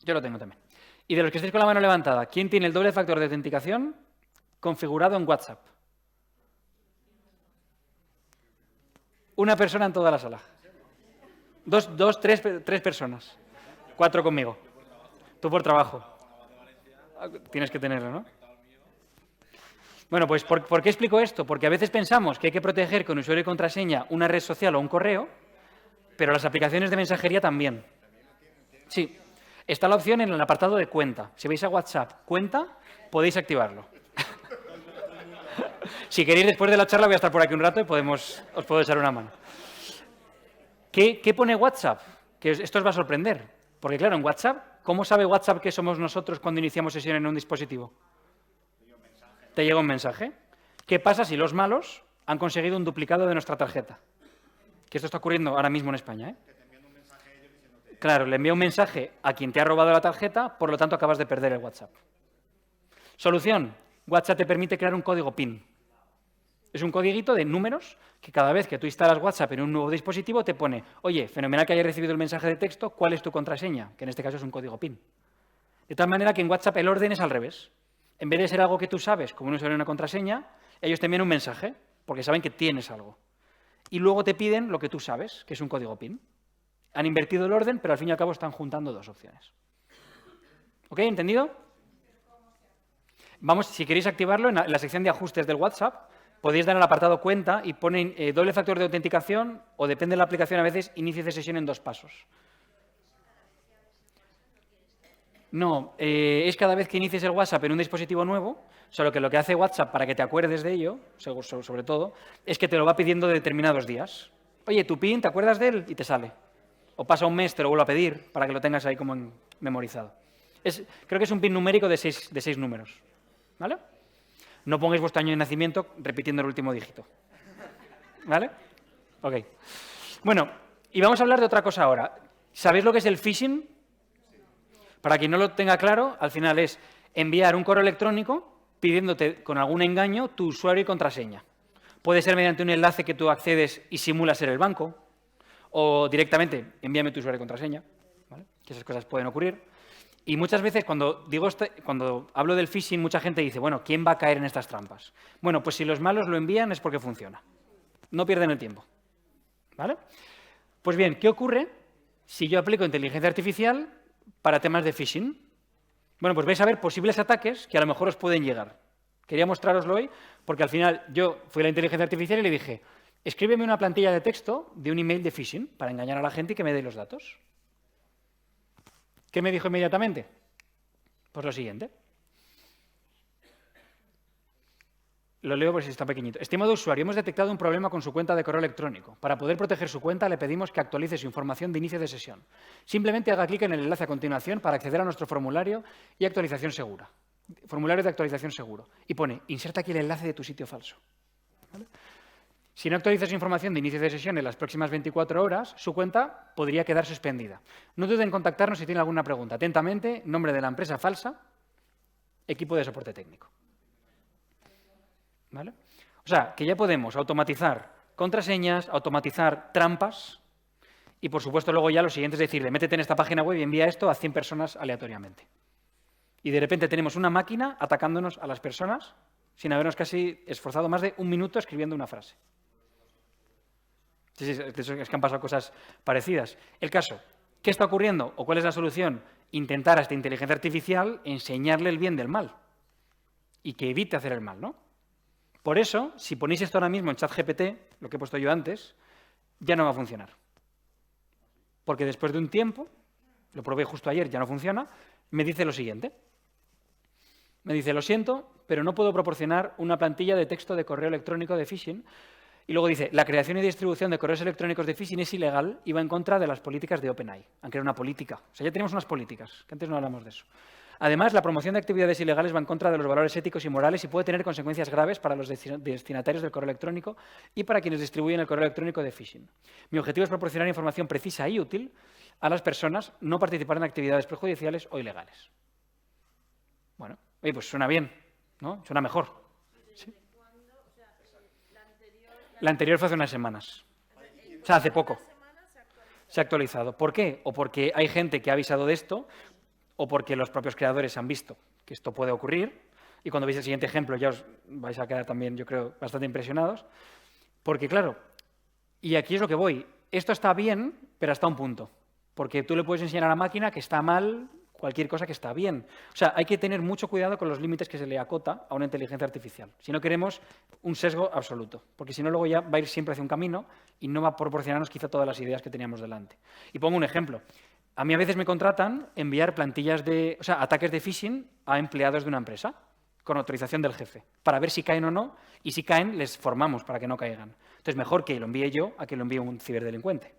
Yo lo tengo también. Y de los que estéis con la mano levantada, ¿quién tiene el doble factor de autenticación configurado en WhatsApp? Una persona en toda la sala. Tres personas. 4 conmigo. Tú por trabajo. Tienes que tenerlo, ¿no? Bueno, pues ¿por qué explico esto? Porque a veces pensamos que hay que proteger con usuario y contraseña una red social o un correo, pero las aplicaciones de mensajería también. Sí. Está la opción en el apartado de cuenta. Si vais a WhatsApp, cuenta, podéis activarlo. Si queréis, después de la charla voy a estar por aquí un rato y os puedo echar una mano. ¿Qué pone WhatsApp? Que esto os va a sorprender. Porque claro, en WhatsApp, ¿cómo sabe WhatsApp que somos nosotros cuando iniciamos sesión en un dispositivo? Te llega un mensaje. ¿Qué pasa si los malos han conseguido un duplicado de nuestra tarjeta? Que esto está ocurriendo ahora mismo en España, ¿eh? Claro, le envía un mensaje a quien te ha robado la tarjeta, por lo tanto acabas de perder el WhatsApp. Solución. WhatsApp te permite crear un código PIN. Es un codiguito de números que cada vez que tú instalas WhatsApp en un nuevo dispositivo te pone, oye, fenomenal que hayas recibido el mensaje de texto, ¿cuál es tu contraseña? Que en este caso es un código PIN. De tal manera que en WhatsApp el orden es al revés. En vez de ser algo que tú sabes, como un usuario y una contraseña, ellos te envían un mensaje, porque saben que tienes algo. Y luego te piden lo que tú sabes, que es un código PIN. Han invertido el orden, pero al fin y al cabo están juntando 2 opciones. ¿Ok? ¿Entendido? Vamos, si queréis activarlo, en la sección de ajustes del WhatsApp, podéis dar al apartado cuenta y ponen doble factor de autenticación o, depende de la aplicación, a veces, inicio de sesión en 2 pasos. No, es cada vez que inicies el WhatsApp en un dispositivo nuevo, solo que lo que hace WhatsApp para que te acuerdes de ello, sobre todo, es que te lo va pidiendo de determinados días. Oye, tu PIN, ¿te acuerdas de él? Y te sale. O pasa un mes, te lo vuelvo a pedir para que lo tengas ahí como memorizado. Creo que es un PIN numérico de 6 números. ¿Vale? no pongáis vuestro año de nacimiento repitiendo el último dígito. ¿Vale? Ok. Bueno, y vamos a hablar de otra cosa ahora. ¿Sabéis lo que es el phishing? Para quien no lo tenga claro, al final es enviar un correo electrónico pidiéndote con algún engaño tu usuario y contraseña. Puede ser mediante un enlace que tú accedes y simulas ser el banco, o directamente envíame tu usuario y contraseña, ¿vale? Que esas cosas pueden ocurrir. Y muchas veces cuando hablo del phishing, mucha gente dice, bueno, ¿quién va a caer en estas trampas? Bueno, pues si los malos lo envían es porque funciona. No pierden el tiempo. ¿Vale? Pues bien, ¿qué ocurre si yo aplico inteligencia artificial para temas de phishing? Bueno, pues vais a ver posibles ataques que a lo mejor os pueden llegar. Quería mostraroslo hoy porque al final yo fui a la inteligencia artificial y le dije, escríbeme una plantilla de texto de un email de phishing para engañar a la gente y que me dé los datos. ¿Qué me dijo inmediatamente? Pues lo siguiente. Lo leo porque está pequeñito. Estimado usuario, hemos detectado un problema con su cuenta de correo electrónico. Para poder proteger su cuenta, le pedimos que actualice su información de inicio de sesión. Simplemente haga clic en el enlace a continuación para acceder a nuestro formulario y actualización segura. Formulario de actualización seguro. Y pone, inserta aquí el enlace de tu sitio falso. ¿Vale? Si no actualiza su información de inicio de sesión en las próximas 24 horas, su cuenta podría quedar suspendida. No duden en contactarnos si tiene alguna pregunta. Atentamente, nombre de la empresa falsa, equipo de soporte técnico. ¿Vale? O sea, que ya podemos automatizar contraseñas, automatizar trampas y, por supuesto, luego ya lo siguiente es decirle, métete en esta página web y envía esto a 100 personas aleatoriamente. Y de repente tenemos una máquina atacándonos a las personas sin habernos casi esforzado más de un minuto escribiendo una frase. Sí, es que han pasado cosas parecidas. El caso, ¿qué está ocurriendo o cuál es la solución? Intentar a esta inteligencia artificial enseñarle el bien del mal y que evite hacer el mal, ¿no? Por eso, si ponéis esto ahora mismo en ChatGPT, lo que he puesto yo antes, ya no va a funcionar. Porque después de un tiempo, lo probé justo ayer, ya no funciona, me dice lo siguiente. Me dice, lo siento, pero no puedo proporcionar una plantilla de texto de correo electrónico de phishing. Y luego dice, la creación y distribución de correos electrónicos de phishing es ilegal y va en contra de las políticas de OpenAI. Han creado una política. O sea, ya tenemos unas políticas, que antes no hablamos de eso. Además, la promoción de actividades ilegales va en contra de los valores éticos y morales y puede tener consecuencias graves para los destinatarios del correo electrónico y para quienes distribuyen el correo electrónico de phishing. Mi objetivo es proporcionar información precisa y útil a las personas, no participar en actividades perjudiciales o ilegales. Bueno, oye, pues suena bien, ¿no? Suena mejor. ¿Sí? La anterior fue hace unas semanas. O sea, hace poco. Se ha actualizado. ¿Por qué? O porque hay gente que ha avisado de esto, o porque los propios creadores han visto que esto puede ocurrir. Y cuando veis el siguiente ejemplo ya os vais a quedar también, yo creo, bastante impresionados. Porque, claro, y aquí es lo que voy, esto está bien, pero hasta un punto. Porque tú le puedes enseñar a la máquina que está mal cualquier cosa que está bien. O sea, hay que tener mucho cuidado con los límites que se le acota a una inteligencia artificial. Si no queremos un sesgo absoluto. Porque si no, luego ya va a ir siempre hacia un camino y no va a proporcionarnos quizá todas las ideas que teníamos delante. Y pongo un ejemplo. A mí a veces me contratan enviar plantillas ataques de phishing a empleados de una empresa con autorización del jefe, para ver si caen o no, y si caen, les formamos para que no caigan. Entonces, mejor que lo envíe yo a que lo envíe un ciberdelincuente.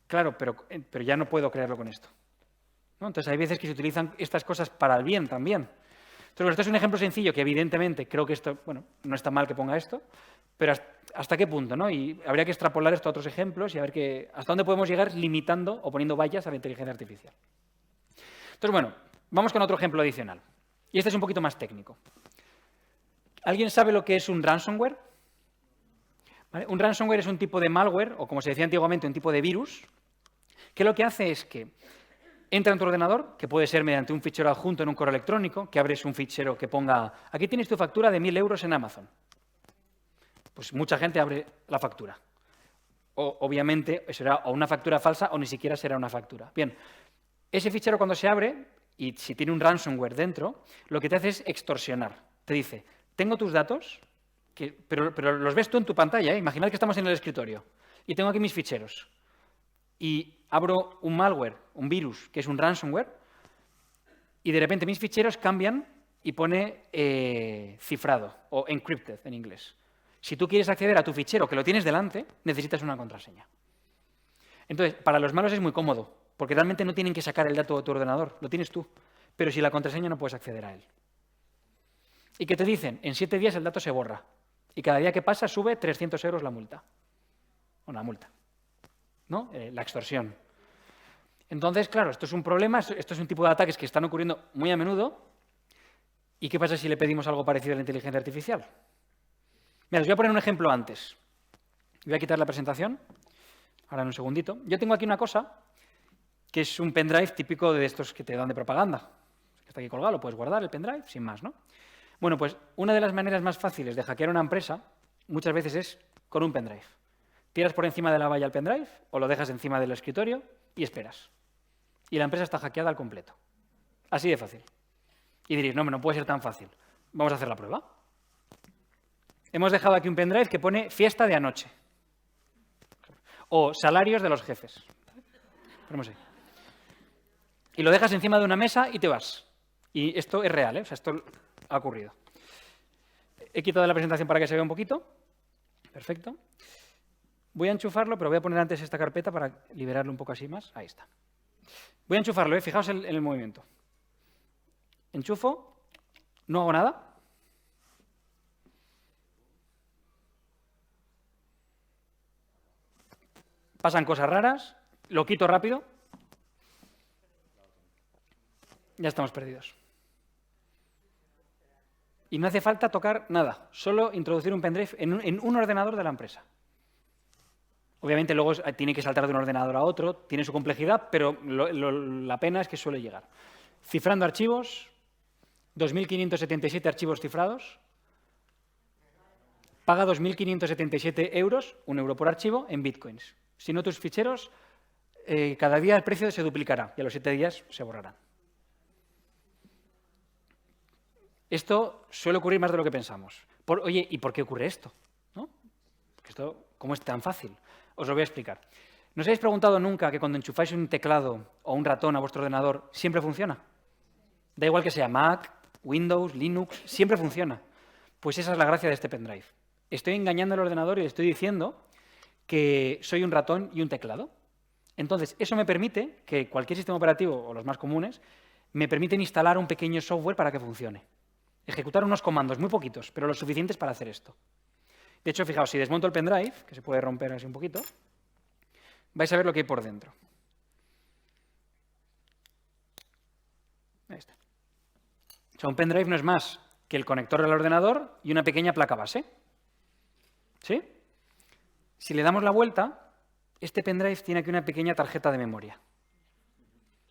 Claro, pero ya no puedo creerlo con esto, ¿no? Entonces, hay veces que se utilizan estas cosas para el bien también. Entonces, esto es un ejemplo sencillo que, evidentemente, creo que esto, bueno, no está mal que ponga esto, pero ¿hasta qué punto, no? Y habría que extrapolar esto a otros ejemplos y a ver hasta dónde podemos llegar limitando o poniendo vallas a la inteligencia artificial. Entonces, bueno, vamos con otro ejemplo adicional. Y este es un poquito más técnico. ¿Alguien sabe lo que es un ransomware? ¿Vale? Un ransomware es un tipo de malware, o como se decía antiguamente, un tipo de virus, que lo que hace es que entra en tu ordenador, que puede ser mediante un fichero adjunto en un correo electrónico, que abres un fichero que ponga, aquí tienes tu factura de 1.000 euros en Amazon. Pues mucha gente abre la factura. O, obviamente, será o una factura falsa o ni siquiera será una factura. Bien, ese fichero cuando se abre, y si tiene un ransomware dentro, lo que te hace es extorsionar. Te dice, tengo tus datos, pero los ves tú en tu pantalla, ¿eh? Imaginad que estamos en el escritorio y tengo aquí mis ficheros. Y abro un malware, un virus, que es un ransomware, y de repente mis ficheros cambian y pone cifrado, o encrypted en inglés. Si tú quieres acceder a tu fichero, que lo tienes delante, necesitas una contraseña. Entonces, para los malos es muy cómodo, porque realmente no tienen que sacar el dato de tu ordenador, lo tienes tú. Pero si la contraseña no puedes acceder a él. y que te dicen, en 7 días el dato se borra. Y cada día que pasa sube 300 euros la multa. Una multa, ¿no? La extorsión. Entonces, claro, esto es un problema, esto es un tipo de ataques que están ocurriendo muy a menudo. ¿Y qué pasa si le pedimos algo parecido a la inteligencia artificial? Mira, os voy a poner un ejemplo antes. Voy a quitar la presentación, ahora en un segundito. Yo tengo aquí una cosa que es un pendrive típico de estos que te dan de propaganda. Está aquí colgado, lo puedes guardar, el pendrive, sin más, ¿no? Bueno, pues una de las maneras más fáciles de hackear una empresa muchas veces es con un pendrive. Tiras por encima de la valla el pendrive o lo dejas encima del escritorio y esperas. Y la empresa está hackeada al completo. Así de fácil. Y diréis, no puede ser tan fácil. Vamos a hacer la prueba. Hemos dejado aquí un pendrive que pone fiesta de anoche. O salarios de los jefes. Ponemos ahí. Y lo dejas encima de una mesa y te vas. Y esto es real, ¿eh? O sea, esto ha ocurrido. He quitado la presentación para que se vea un poquito. Perfecto. Voy a enchufarlo, pero voy a poner antes esta carpeta para liberarlo un poco así más. Ahí está. Voy a enchufarlo, ¿eh? Fijaos en el movimiento. Enchufo, no hago nada. Pasan cosas raras, lo quito rápido. Ya estamos perdidos. Y no hace falta tocar nada, solo introducir un pendrive en un ordenador de la empresa. Obviamente luego tiene que saltar de un ordenador a otro, tiene su complejidad, pero la pena es que suele llegar. Cifrando archivos, 2.577 archivos cifrados, paga 2.577 euros, 1 euro por archivo, en bitcoins. Si no, tus ficheros, cada día el precio se duplicará y a los 7 días se borrarán. Esto suele ocurrir más de lo que pensamos. Oye, ¿y por qué ocurre esto? ¿No? Esto, ¿cómo es tan fácil? Os lo voy a explicar. ¿No os habéis preguntado nunca que cuando enchufáis un teclado o un ratón a vuestro ordenador siempre funciona? Da igual que sea Mac, Windows, Linux, siempre funciona. Pues esa es la gracia de este pendrive. Estoy engañando al ordenador y le estoy diciendo que soy un ratón y un teclado. Entonces, eso me permite que cualquier sistema operativo, o los más comunes, me permiten instalar un pequeño software para que funcione. Ejecutar unos comandos, muy poquitos, pero lo suficientes para hacer esto. De hecho, fijaos, si desmonto el pendrive, que se puede romper así un poquito, vais a ver lo que hay por dentro. Ahí está. O sea, un pendrive no es más que el conector del ordenador y una pequeña placa base. ¿Sí? Si le damos la vuelta, este pendrive tiene aquí una pequeña tarjeta de memoria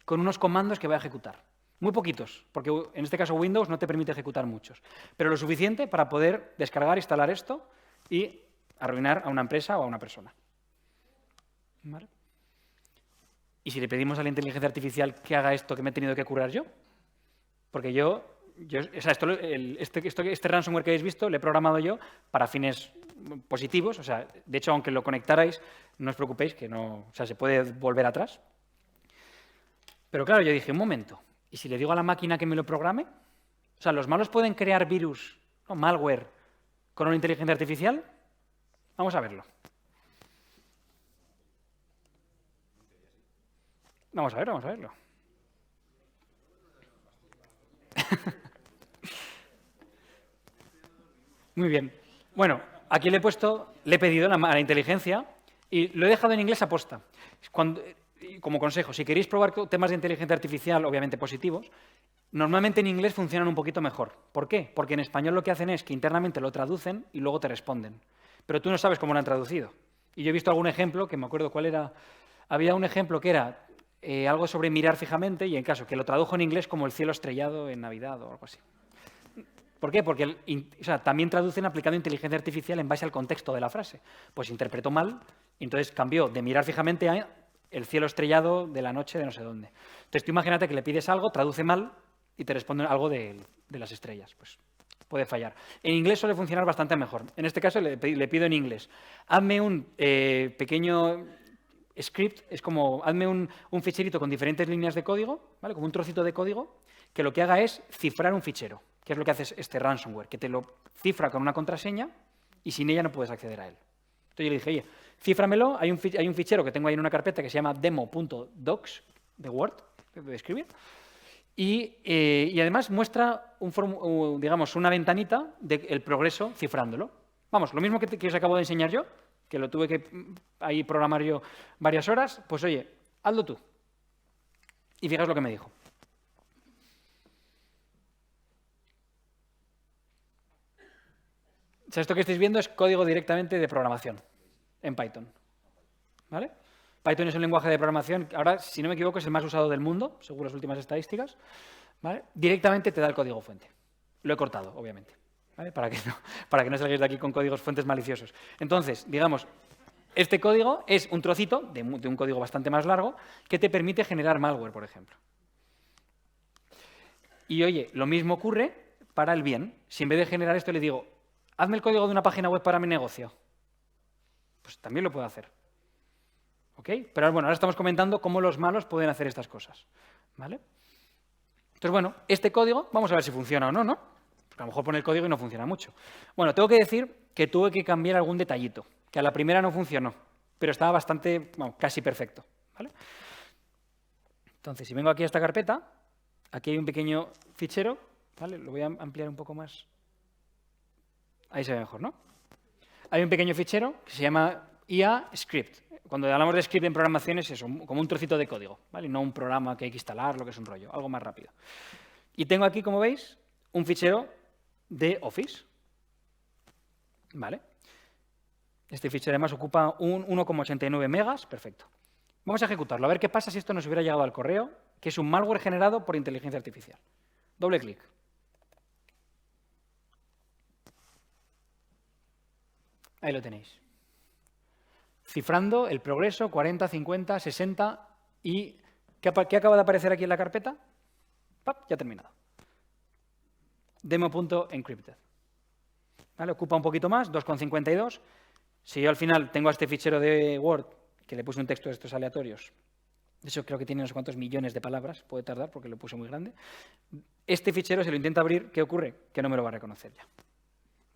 con unos comandos que va a ejecutar. Muy poquitos, porque en este caso Windows no te permite ejecutar muchos, pero lo suficiente para poder descargar, instalar esto y arruinar a una empresa o a una persona. ¿Vale? ¿Y si le pedimos a la inteligencia artificial que haga esto que me he tenido que currar yo? Porque o sea, este ransomware que habéis visto lo he programado yo para fines positivos. O sea, de hecho, aunque lo conectarais, no os preocupéis, que no, o sea, se puede volver atrás. Pero claro, yo dije, un momento, ¿y si le digo a la máquina que me lo programe? O sea, ¿los malos pueden crear virus o malware con una inteligencia artificial? Vamos a verlo. Vamos a verlo. Muy bien. Bueno, aquí le he pedido a la inteligencia y lo he dejado en inglés aposta. Como consejo, si queréis probar temas de inteligencia artificial, obviamente positivos, normalmente en inglés funcionan un poquito mejor. ¿Por qué? Porque en español lo que hacen es que internamente lo traducen y luego te responden. Pero tú no sabes cómo lo han traducido. Y yo he visto algún ejemplo, que me acuerdo cuál era. Había un ejemplo que era algo sobre mirar fijamente y en caso que lo tradujo en inglés como el cielo estrellado en Navidad o algo así. ¿Por qué? Porque también traducen aplicando inteligencia artificial en base al contexto de la frase. Pues interpretó mal y entonces cambió de mirar fijamente a el cielo estrellado de la noche de no sé dónde. Entonces tú imagínate que le pides algo, traduce mal y te responde algo de las estrellas. Pues puede fallar. En inglés suele funcionar bastante mejor. En este caso le pido en inglés. Hazme un pequeño script, es como hazme un ficherito con diferentes líneas de código, ¿vale? Como un trocito de código, que lo que haga es cifrar un fichero, que es lo que hace este ransomware, que te lo cifra con una contraseña y sin ella no puedes acceder a él. Entonces yo le dije, oye, cíframelo, hay un fichero que tengo ahí en una carpeta que se llama demo.docs, de Word, de escribir, Y además muestra digamos, una ventanita del progreso cifrándolo. Vamos, lo mismo que os acabo de enseñar yo, que lo tuve que ahí programar yo varias horas, pues oye, hazlo tú. Y fijaos lo que me dijo. O sea, esto que estáis viendo es código directamente de programación en Python. ¿Vale? Python es un lenguaje de programación, ahora, si no me equivoco, es el más usado del mundo, según las últimas estadísticas. ¿Vale? Directamente te da el código fuente. Lo he cortado, obviamente, ¿vale? Para que no salgáis de aquí con códigos fuentes maliciosos. Entonces, digamos, este código es un trocito de un código bastante más largo que te permite generar malware, por ejemplo. Y oye, lo mismo ocurre para el bien. Si en vez de generar esto le digo, hazme el código de una página web para mi negocio, pues también lo puedo hacer. ¿Ok? Pero bueno, ahora estamos comentando cómo los malos pueden hacer estas cosas. ¿Vale? Entonces, bueno, este código, vamos a ver si funciona o no, ¿no? Porque a lo mejor pone el código y no funciona mucho. Bueno, tengo que decir que tuve que cambiar algún detallito, que a la primera no funcionó, pero estaba bastante, bueno, casi perfecto. ¿Vale? Entonces, si vengo aquí a esta carpeta, aquí hay un pequeño fichero, ¿vale? Lo voy a ampliar un poco más. Ahí se ve mejor, ¿no? Hay un pequeño fichero que se llama IA Script. Cuando hablamos de script en programación es eso, como un trocito de código, ¿vale? No un programa que hay que instalar, lo que es un rollo, algo más rápido. Y tengo aquí, como veis, un fichero de Office. ¿Vale? Este fichero además ocupa un 1,89 megas, perfecto. Vamos a ejecutarlo, a ver qué pasa si esto nos hubiera llegado al correo, que es un malware generado por inteligencia artificial. Doble clic. Ahí lo tenéis. Cifrando el progreso, 40, 50, 60 y... ¿Qué acaba de aparecer aquí en la carpeta? ¡Pap! Ya ha terminado. Demo.encrypted. ¿Vale? Ocupa un poquito más, 2,52. Si yo al final tengo a este fichero de Word, que le puse un texto de estos aleatorios, de hecho creo que tiene unos cuantos millones de palabras, puede tardar porque lo puse muy grande, este fichero, si lo intento abrir, ¿qué ocurre? Que no me lo va a reconocer ya.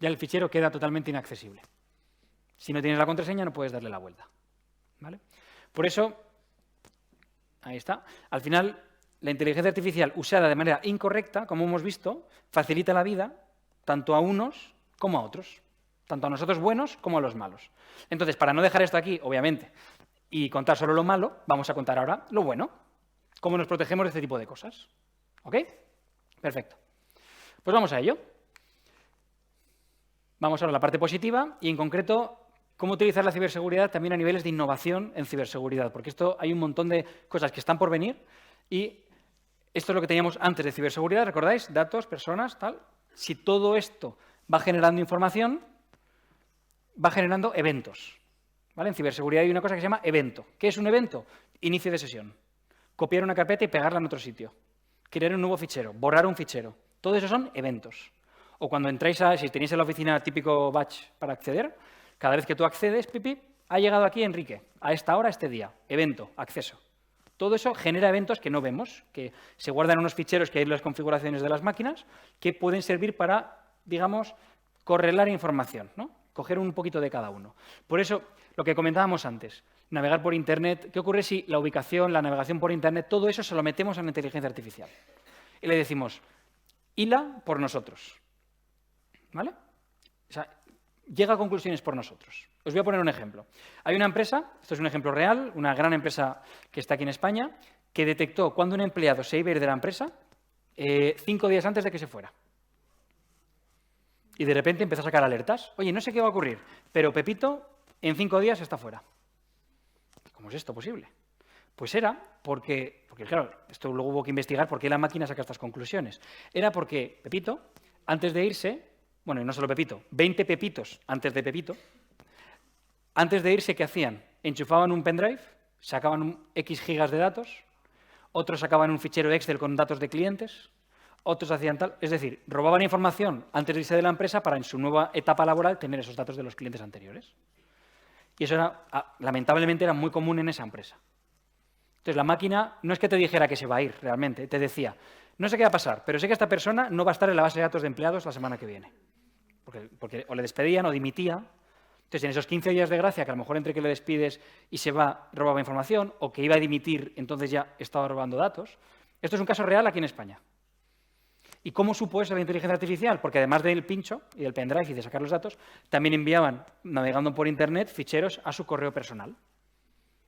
Ya el fichero queda totalmente inaccesible. Si no tienes la contraseña, no puedes darle la vuelta. ¿Vale? Por eso, ahí está. Al final, la inteligencia artificial usada de manera incorrecta, como hemos visto, facilita la vida tanto a unos como a otros. Tanto a nosotros buenos como a los malos. Entonces, para no dejar esto aquí, obviamente, y contar solo lo malo, vamos a contar ahora lo bueno. Cómo nos protegemos de este tipo de cosas. ¿Ok? Perfecto. Pues vamos a ello. Vamos ahora a la parte positiva y, en concreto, cómo utilizar la ciberseguridad también a niveles de innovación en ciberseguridad, porque esto hay un montón de cosas que están por venir y esto es lo que teníamos antes de ciberseguridad, ¿recordáis? Datos, personas, tal. Si todo esto va generando información, va generando eventos. ¿Vale? En ciberseguridad hay una cosa que se llama evento. ¿Qué es un evento? Inicio de sesión. Copiar una carpeta y pegarla en otro sitio. Crear un nuevo fichero, borrar un fichero. Todo eso son eventos. O cuando entráis si tenéis en la oficina típico batch para acceder, cada vez que tú accedes, pipi, ha llegado aquí Enrique, a esta hora, este día. Evento, acceso. Todo eso genera eventos que no vemos, que se guardan en unos ficheros que hay en las configuraciones de las máquinas, que pueden servir para, digamos, correlar información, ¿no? Coger un poquito de cada uno. Por eso, lo que comentábamos antes, navegar por Internet, ¿qué ocurre si la ubicación, la navegación por Internet, todo eso se lo metemos a la inteligencia artificial? Y le decimos, hila por nosotros. ¿Vale? O sea, llega a conclusiones por nosotros. Os voy a poner un ejemplo. Hay una empresa, esto es un ejemplo real, una gran empresa que está aquí en España, que detectó cuando un empleado se iba a ir de la empresa 5 días antes de que se fuera. Y de repente empezó a sacar alertas. Oye, no sé qué va a ocurrir, pero Pepito en 5 días está fuera. ¿Cómo es esto posible? Pues era porque claro, esto luego hubo que investigar por qué la máquina saca estas conclusiones. Era porque Pepito, antes de irse, bueno, y no solo Pepito, 20 Pepitos antes de Pepito, antes de irse, ¿qué hacían? Enchufaban un pendrive, sacaban X gigas de datos, otros sacaban un fichero Excel con datos de clientes, otros hacían tal, es decir, robaban información antes de irse de la empresa para en su nueva etapa laboral tener esos datos de los clientes anteriores. Y eso era, lamentablemente, era muy común en esa empresa. Entonces, la máquina no es que te dijera que se va a ir realmente, te decía, no sé qué va a pasar, pero sé que esta persona no va a estar en la base de datos de empleados la semana que viene. Porque o le despedían o dimitía. Entonces, en esos 15 días de gracia, que a lo mejor entre que le despides y se va, robaba información, o que iba a dimitir, entonces ya estaba robando datos, Esto es un caso real aquí en España. ¿Y cómo supo eso la inteligencia artificial? Porque además del pincho y del pendrive y de sacar los datos, también enviaban, navegando por Internet, ficheros a su correo personal.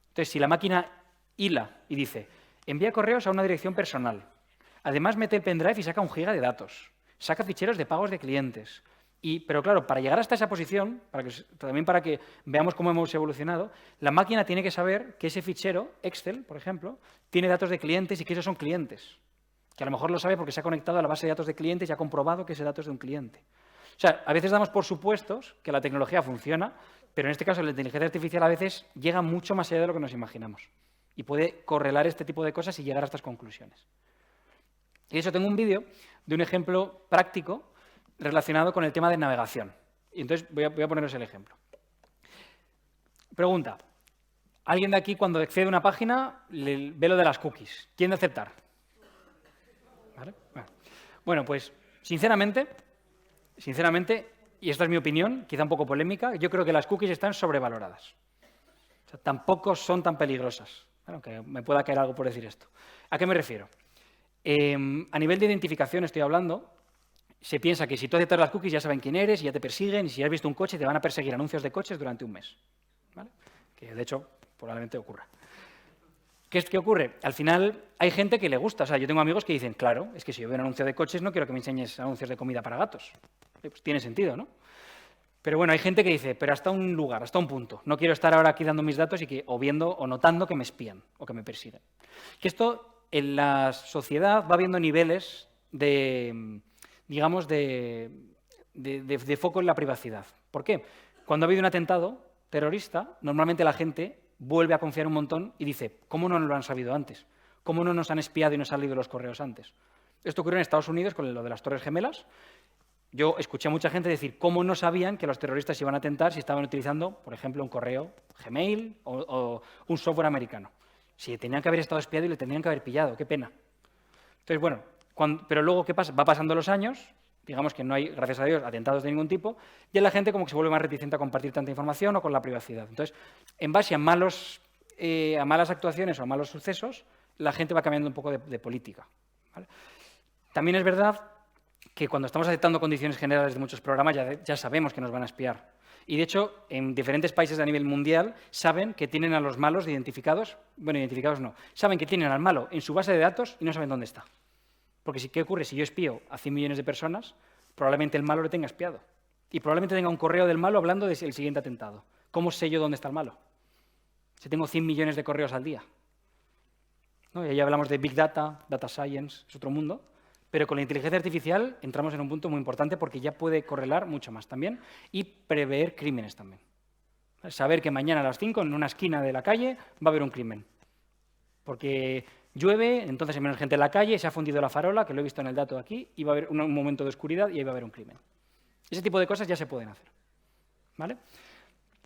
Entonces, si la máquina hila y dice, envía correos a una dirección personal, además mete el pendrive y saca 1 giga de datos, saca ficheros de pagos de clientes. Pero claro, para llegar hasta esa posición, también para que veamos cómo hemos evolucionado, la máquina tiene que saber que ese fichero, Excel, por ejemplo, tiene datos de clientes y que esos son clientes. Que a lo mejor lo sabe porque se ha conectado a la base de datos de clientes y ha comprobado que ese dato es de un cliente. O sea, a veces damos por supuestos que la tecnología funciona, pero en este caso la inteligencia artificial a veces llega mucho más allá de lo que nos imaginamos y puede correlar este tipo de cosas y llegar a estas conclusiones. Y de hecho tengo un vídeo de un ejemplo práctico relacionado con el tema de navegación. Y entonces voy a poneros el ejemplo. Pregunta. ¿Alguien de aquí cuando accede a una página ve lo de las cookies? ¿Tiende a aceptar? ¿Vale? Bueno, pues sinceramente, y esta es mi opinión, quizá un poco polémica, yo creo que las cookies están sobrevaloradas. O sea, tampoco son tan peligrosas. Aunque me pueda caer algo por decir esto. ¿A qué me refiero? A nivel de identificación estoy hablando. Se piensa que si tú aceptas las cookies ya saben quién eres y ya te persiguen, y si has visto un coche te van a perseguir anuncios de coches durante un mes. ¿Vale? Que de hecho probablemente ocurra. ¿Qué ocurre? Al final hay gente que le gusta. O sea, yo tengo amigos que dicen, claro, es que si yo veo un anuncio de coches no quiero que me enseñes anuncios de comida para gatos. Pues tiene sentido, ¿no? Pero bueno, hay gente que dice, pero hasta un lugar, hasta un punto. No quiero estar ahora aquí dando mis datos o viendo o notando que me espían o que me persiguen. Que esto en la sociedad va habiendo niveles de, digamos, de foco en la privacidad. ¿Por qué? Cuando ha habido un atentado terrorista, normalmente la gente vuelve a confiar un montón y dice, ¿cómo no nos lo han sabido antes? ¿Cómo no nos han espiado y nos han leído los correos antes? Esto ocurrió en Estados Unidos con lo de las Torres Gemelas. Yo escuché a mucha gente decir cómo no sabían que los terroristas iban a atentar si estaban utilizando, por ejemplo, un correo Gmail o un software americano. Si tenían que haber estado espiado y le tendrían que haber pillado, qué pena. Entonces, bueno, pero luego, ¿qué pasa? Va pasando los años, digamos que no hay, gracias a Dios, atentados de ningún tipo, y la gente como que se vuelve más reticente a compartir tanta información o con la privacidad. Entonces, en base a malas actuaciones o a malos sucesos, la gente va cambiando un poco de política. ¿Vale? También es verdad que cuando estamos aceptando condiciones generales de muchos programas ya sabemos que nos van a espiar. Y, de hecho, en diferentes países a nivel mundial saben que tienen a los malos identificados, bueno, identificados no, saben que tienen al malo en su base de datos y no saben dónde está. Porque ¿qué ocurre? Si yo espío a 100 millones de personas, probablemente el malo le tenga espiado. Y probablemente tenga un correo del malo hablando del siguiente atentado. ¿Cómo sé yo dónde está el malo? Si tengo 100 millones de correos al día. ¿No? Y ahí hablamos de Big Data, Data Science, es otro mundo. Pero con la inteligencia artificial entramos en un punto muy importante porque ya puede correlar mucho más también y prever crímenes también. Saber que mañana a las 5 en una esquina de la calle va a haber un crimen. Porque llueve, entonces hay menos gente en la calle, se ha fundido la farola, que lo he visto en el dato aquí, y va a haber un momento de oscuridad y ahí va a haber un crimen. Ese tipo de cosas ya se pueden hacer. ¿Vale?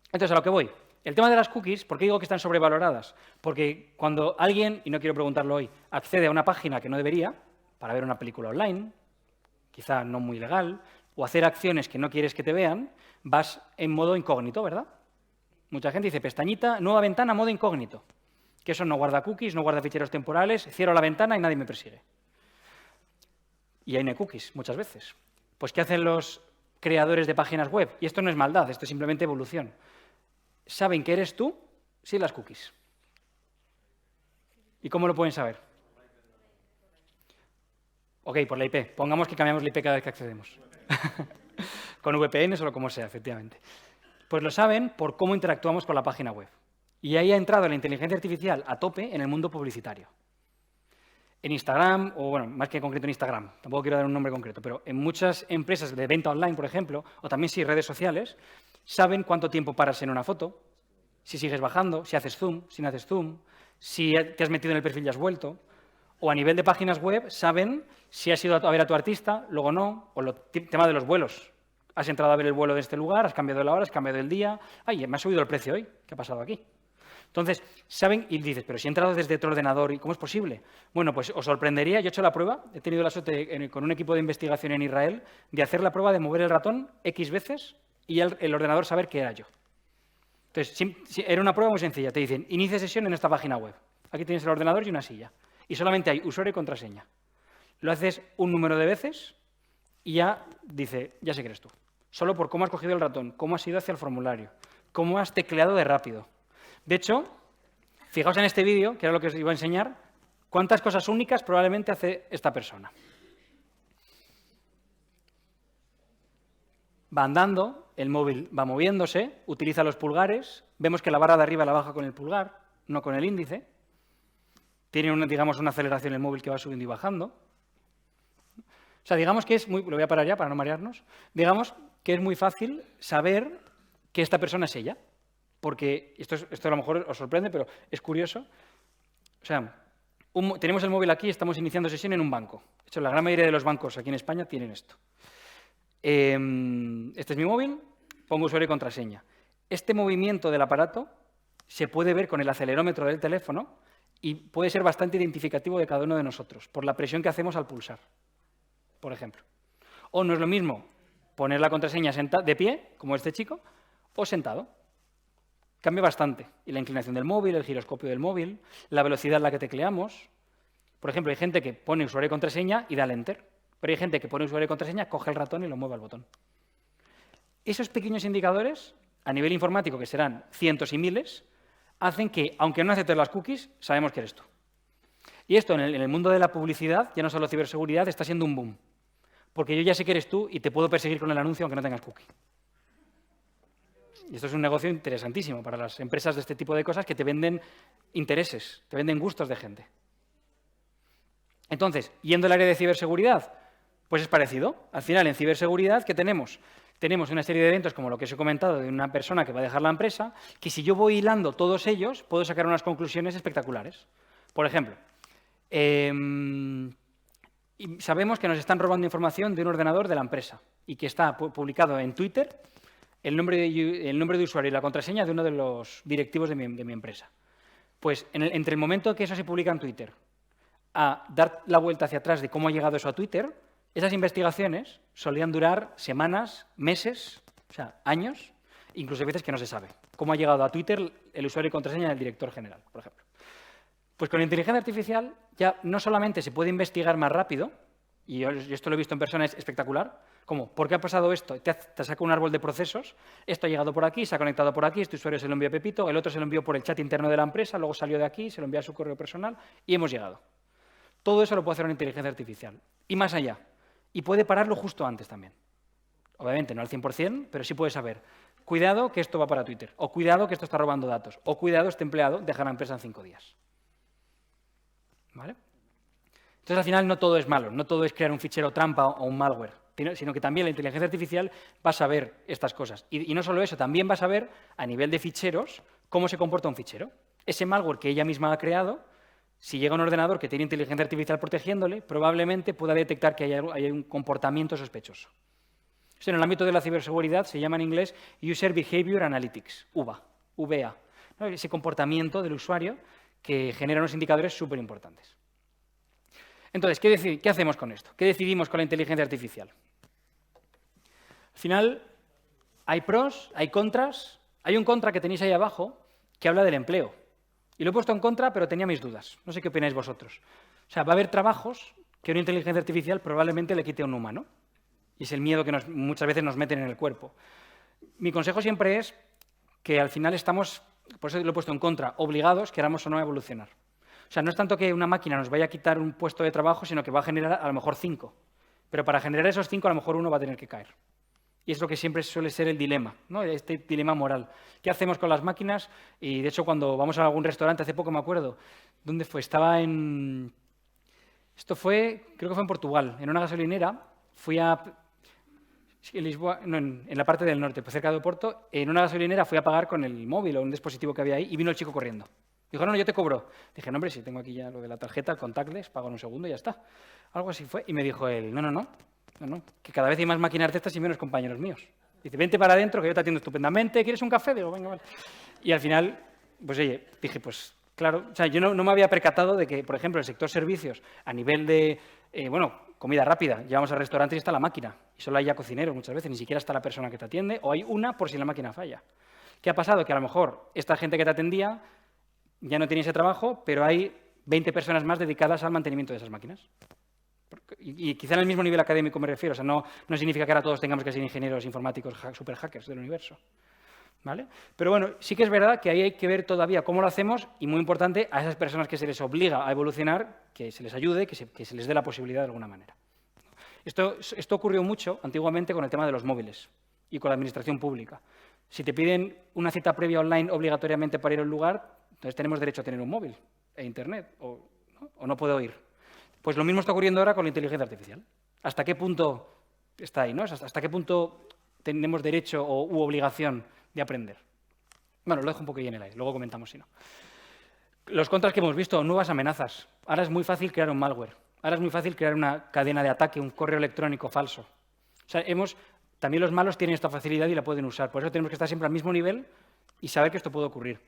Entonces, a lo que voy. El tema de las cookies, ¿por qué digo que están sobrevaloradas? Porque cuando alguien, y no quiero preguntarlo hoy, accede a una página que no debería, para ver una película online, quizá no muy legal, o hacer acciones que no quieres que te vean, vas en modo incógnito, ¿verdad? Mucha gente dice, pestañita, nueva ventana, modo incógnito. Que eso no guarda cookies, no guarda ficheros temporales, cierro la ventana y nadie me persigue. Y ahí no hay cookies, muchas veces. Pues, ¿qué hacen los creadores de páginas web? Y esto no es maldad, esto es simplemente evolución. Saben que eres tú sin las cookies. ¿Y cómo lo pueden saber? Ok, por la IP. Pongamos que cambiamos la IP cada vez que accedemos. Con VPNs o como sea, efectivamente. Pues lo saben por cómo interactuamos con la página web. Y ahí ha entrado la inteligencia artificial a tope en el mundo publicitario. En Instagram, o bueno, más que concreto en Instagram, tampoco quiero dar un nombre concreto, pero en muchas empresas de venta online, por ejemplo, o también sí redes sociales, saben cuánto tiempo paras en una foto, si sigues bajando, si haces zoom, si no haces zoom, si te has metido en el perfil y has vuelto. O a nivel de páginas web saben si has ido a ver a tu artista, luego no, o el tema de los vuelos. Has entrado a ver el vuelo de este lugar, has cambiado la hora, has cambiado el día. ¡Ay, me ha subido el precio hoy! ¿Qué ha pasado aquí? Entonces, saben y dices, pero si he entrado desde otro ordenador, ¿y cómo es posible? Bueno, pues os sorprendería, yo he hecho la prueba, he tenido la suerte con un equipo de investigación en Israel de hacer la prueba de mover el ratón X veces y el ordenador saber que era yo. Entonces, era una prueba muy sencilla. Te dicen, inicia sesión en esta página web. Aquí tienes el ordenador y una silla. Y solamente hay usuario y contraseña. Lo haces un número de veces y ya dice, ya sé que eres tú. Solo por cómo has cogido el ratón, cómo has ido hacia el formulario, cómo has tecleado de rápido. De hecho, fijaos en este vídeo, que era lo que os iba a enseñar, cuántas cosas únicas probablemente hace esta persona. Va andando, el móvil va moviéndose, utiliza los pulgares, vemos que la barra de arriba la baja con el pulgar, no con el índice. Tiene, digamos, una aceleración el móvil que va subiendo y bajando. O sea, digamos que es muy... Lo voy a parar ya para no marearnos. Digamos que es muy fácil saber que esta persona es ella. Porque esto a lo mejor os sorprende, pero es curioso. O sea, tenemos el móvil aquí, estamos iniciando sesión en un banco. De hecho, la gran mayoría de los bancos aquí en España tienen esto. Este es mi móvil, pongo usuario y contraseña. Este movimiento del aparato se puede ver con el acelerómetro del teléfono y puede ser bastante identificativo de cada uno de nosotros, por la presión que hacemos al pulsar, por ejemplo. O no es lo mismo poner la contraseña de pie, como este chico, o sentado. Cambia bastante. Y la inclinación del móvil, el giroscopio del móvil, la velocidad a la que tecleamos. Por ejemplo, hay gente que pone usuario y contraseña y da al enter. Pero hay gente que pone usuario y contraseña, coge el ratón y lo mueve al botón. Esos pequeños indicadores, a nivel informático, que serán cientos y miles, hacen que, aunque no aceptes las cookies, sabemos que eres tú. Y esto en el mundo de la publicidad, ya no solo ciberseguridad, está siendo un boom. Porque yo ya sé que eres tú y te puedo perseguir con el anuncio aunque no tengas cookie. Y esto es un negocio interesantísimo para las empresas de este tipo de cosas que te venden intereses, te venden gustos de gente. Entonces, yendo al área de ciberseguridad, pues es parecido. Al final, en ciberseguridad, ¿qué tenemos? Tenemos una serie de eventos, como lo que os he comentado, de una persona que va a dejar la empresa, que si yo voy hilando todos ellos, puedo sacar unas conclusiones espectaculares. Por ejemplo, sabemos que nos están robando información de un ordenador de la empresa y que está publicado en Twitter el nombre de usuario y la contraseña de uno de los directivos de mi empresa. Pues entre el momento que eso se publica en Twitter a dar la vuelta hacia atrás de cómo ha llegado eso a Twitter, esas investigaciones solían durar semanas, meses, o sea, años, incluso a veces que no se sabe cómo ha llegado a Twitter el usuario y contraseña del director general, por ejemplo. Pues con la inteligencia artificial ya no solamente se puede investigar más rápido, y yo esto lo he visto en persona, es espectacular, como, ¿por qué ha pasado esto? Te saca un árbol de procesos, esto ha llegado por aquí, se ha conectado por aquí, este usuario se lo envió a Pepito, el otro se lo envió por el chat interno de la empresa, luego salió de aquí, se lo envió a su correo personal y hemos llegado. Todo eso lo puede hacer una inteligencia artificial. Y más allá. Y puede pararlo justo antes también. Obviamente no al 100%, pero sí puede saber. Cuidado que esto va para Twitter. O cuidado que esto está robando datos. O cuidado, este empleado deja la empresa en 5 días. ¿Vale? Entonces, al final, no todo es malo. No todo es crear un fichero trampa o un malware. Sino que también la inteligencia artificial va a saber estas cosas. Y no solo eso, también va a saber, a nivel de ficheros, cómo se comporta un fichero. Ese malware que ella misma ha creado, si llega a un ordenador que tiene inteligencia artificial protegiéndole, probablemente pueda detectar que hay un comportamiento sospechoso. Esto en el ámbito de la ciberseguridad se llama en inglés User Behavior Analytics, UBA, ¿no? Ese comportamiento del usuario que genera unos indicadores súper importantes. Entonces, ¿qué hacemos con esto? ¿Qué decidimos con la inteligencia artificial? Al final, hay pros, hay contras. Hay un contra que tenéis ahí abajo que habla del empleo. Y lo he puesto en contra, pero tenía mis dudas. No sé qué opináis vosotros. O sea, va a haber trabajos que una inteligencia artificial probablemente le quite a un humano. Y es el miedo que muchas veces nos meten en el cuerpo. Mi consejo siempre es que al final estamos, por eso lo he puesto en contra, obligados, queramos o no, a evolucionar. O sea, no es tanto que una máquina nos vaya a quitar un puesto de trabajo, sino que va a generar a lo mejor 5. Pero para generar esos 5, a lo mejor uno va a tener que caer. Y es lo que siempre suele ser el dilema, ¿no? Este dilema moral. ¿Qué hacemos con las máquinas? Y, de hecho, cuando vamos a algún restaurante, hace poco me acuerdo, ¿dónde fue? Estaba en... Esto fue, creo que fue en Portugal, en una gasolinera. Fui a... En Lisboa, no, en la parte del norte, cerca de Oporto. En una gasolinera fui a pagar con el móvil o un dispositivo que había ahí y vino el chico corriendo. Dijo, no, yo te cobro. Dije, no, hombre, si tengo aquí ya lo de la tarjeta, el contactless, pago en un segundo y ya está. Algo así fue. Y me dijo él, no, que cada vez hay más máquinas de estas y menos compañeros míos. Dice, vente para adentro, que yo te atiendo estupendamente. ¿Quieres un café? Digo, venga, vale. Y al final, pues oye, dije, pues claro, o sea, yo no me había percatado de que, por ejemplo, el sector servicios, a nivel de, comida rápida, llevamos al restaurante y está la máquina. Y solo hay ya cocineros muchas veces, ni siquiera está la persona que te atiende, o hay una por si la máquina falla. ¿Qué ha pasado? Que a lo mejor esta gente que te atendía ya no tiene ese trabajo, pero hay 20 personas más dedicadas al mantenimiento de esas máquinas. Y quizá en el mismo nivel académico me refiero, o sea, no significa que ahora todos tengamos que ser ingenieros informáticos super hackers del universo. ¿Vale? Pero bueno, sí que es verdad que ahí hay que ver todavía cómo lo hacemos y, muy importante, a esas personas que se les obliga a evolucionar, que se les ayude, que se les dé la posibilidad de alguna manera. Esto ocurrió mucho antiguamente con el tema de los móviles y con la administración pública. Si te piden una cita previa online obligatoriamente para ir a un lugar, entonces tenemos derecho a tener un móvil e internet, o no puedo ir. Pues lo mismo está ocurriendo ahora con la inteligencia artificial. ¿Hasta qué punto está ahí, ¿no? ¿Hasta qué punto tenemos derecho u obligación de aprender? Bueno, lo dejo un poco ahí en el aire, luego comentamos si no. Los contras que hemos visto, nuevas amenazas. Ahora es muy fácil crear un malware. Ahora es muy fácil crear una cadena de ataque, un correo electrónico falso. O sea, también los malos tienen esta facilidad y la pueden usar. Por eso tenemos que estar siempre al mismo nivel y saber que esto puede ocurrir.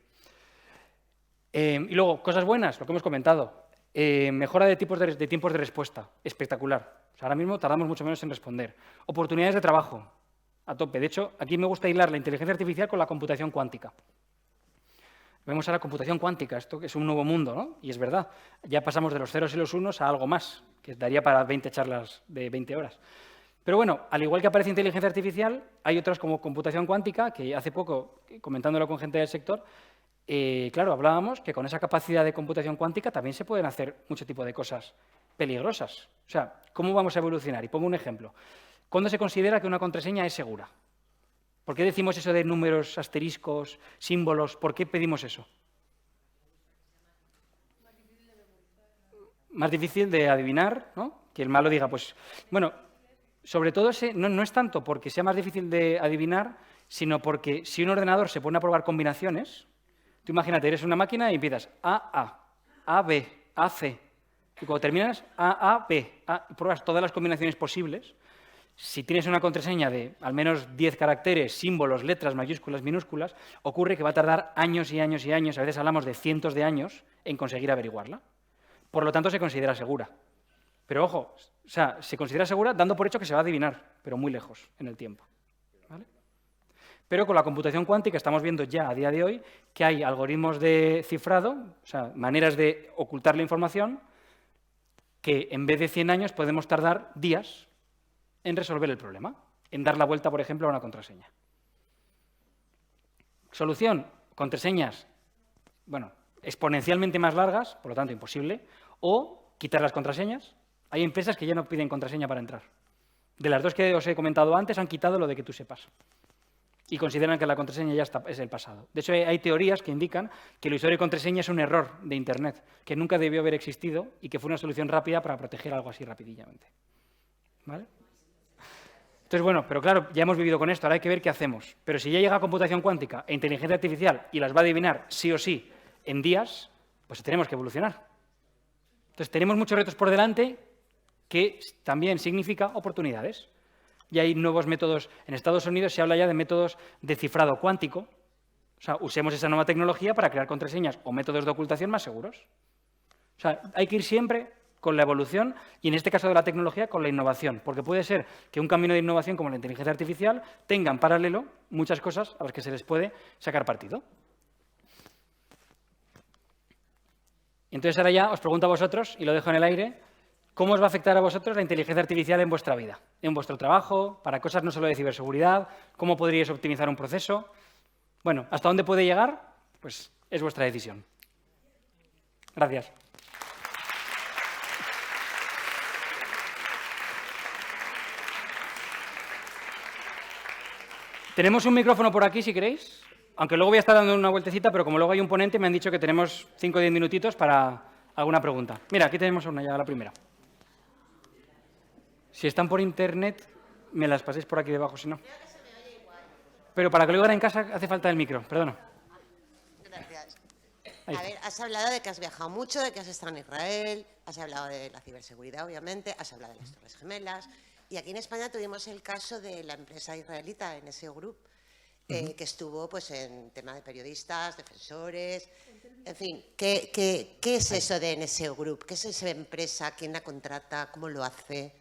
Y luego, cosas buenas, lo que hemos comentado. Mejora de tiempos de respuesta. Espectacular. O sea, ahora mismo tardamos mucho menos en responder. Oportunidades de trabajo. A tope. De hecho, aquí me gusta hilar la inteligencia artificial con la computación cuántica. Vemos ahora computación cuántica, esto que es un nuevo mundo, ¿no? Y es verdad, ya pasamos de los ceros y los unos a algo más, que daría para 20 charlas de 20 horas. Pero bueno, al igual que aparece inteligencia artificial, hay otras como computación cuántica, que hace poco, comentándolo con gente del sector, claro, hablábamos que con esa capacidad de computación cuántica también se pueden hacer mucho tipo de cosas peligrosas. O sea, ¿cómo vamos a evolucionar? Y pongo un ejemplo. ¿Cuándo se considera que una contraseña es segura? ¿Por qué decimos eso de números, asteriscos, símbolos? ¿Por qué pedimos eso? Más difícil de adivinar, ¿no? Que el malo diga, pues... Bueno, sobre todo no es tanto porque sea más difícil de adivinar, sino porque si un ordenador se pone a probar combinaciones, tú imagínate, eres una máquina y empiezas A, B, A, C. Y cuando terminas, A, B, y pruebas todas las combinaciones posibles. Si tienes una contraseña de al menos 10 caracteres, símbolos, letras, mayúsculas, minúsculas, ocurre que va a tardar años y años y años, a veces hablamos de cientos de años, en conseguir averiguarla. Por lo tanto, se considera segura. Pero ojo, o sea, se considera segura dando por hecho que se va a adivinar, pero muy lejos en el tiempo. ¿Vale? Pero con la computación cuántica estamos viendo ya a día de hoy que hay algoritmos de cifrado, o sea, maneras de ocultar la información, que en vez de 100 años podemos tardar días en resolver el problema, en dar la vuelta, por ejemplo, a una contraseña. Solución, contraseñas, bueno, exponencialmente más largas, por lo tanto imposible, o quitar las contraseñas. Hay empresas que ya no piden contraseña para entrar. De las dos que os he comentado antes, han quitado lo de que tú sepas. Y consideran que la contraseña ya es el pasado. De hecho, hay teorías que indican que el usuario de contraseña es un error de Internet, que nunca debió haber existido y que fue una solución rápida para proteger algo así rapidillamente. ¿Vale? Entonces, bueno, pero claro, ya hemos vivido con esto, ahora hay que ver qué hacemos. Pero si ya llega computación cuántica e inteligencia artificial y las va a adivinar sí o sí en días, pues tenemos que evolucionar. Entonces, tenemos muchos retos por delante que también significa oportunidades. Y hay nuevos métodos. En Estados Unidos se habla ya de métodos de cifrado cuántico. O sea, usemos esa nueva tecnología para crear contraseñas o métodos de ocultación más seguros. O sea, hay que ir siempre con la evolución y, en este caso de la tecnología, con la innovación. Porque puede ser que un camino de innovación como la inteligencia artificial tenga en paralelo muchas cosas a las que se les puede sacar partido. Entonces, ahora ya os pregunto a vosotros, y lo dejo en el aire, ¿cómo os va a afectar a vosotros la inteligencia artificial en vuestra vida? En vuestro trabajo, para cosas no solo de ciberseguridad, ¿cómo podríais optimizar un proceso? Bueno, ¿hasta dónde puede llegar? Pues es vuestra decisión. Gracias. Tenemos un micrófono por aquí, si queréis, aunque luego voy a estar dando una vueltecita, pero como luego hay un ponente, me han dicho que tenemos 5 o 10 minutitos para alguna pregunta. Mira, aquí tenemos una ya, la primera. Si están por internet, me las paséis por aquí debajo, si no. Pero para que lo oigan en casa hace falta el micro, perdona. Gracias. Ahí A está. ver, has hablado de que has viajado mucho, de que has estado en Israel, has hablado de la ciberseguridad, obviamente, has hablado de las Torres Gemelas. Y aquí en España tuvimos el caso de la empresa israelita NSO Group, que estuvo pues, en tema de periodistas, defensores, en fin. ¿Qué es eso de NSO Group? ¿Qué es esa empresa? ¿Quién la contrata? ¿Cómo lo hace?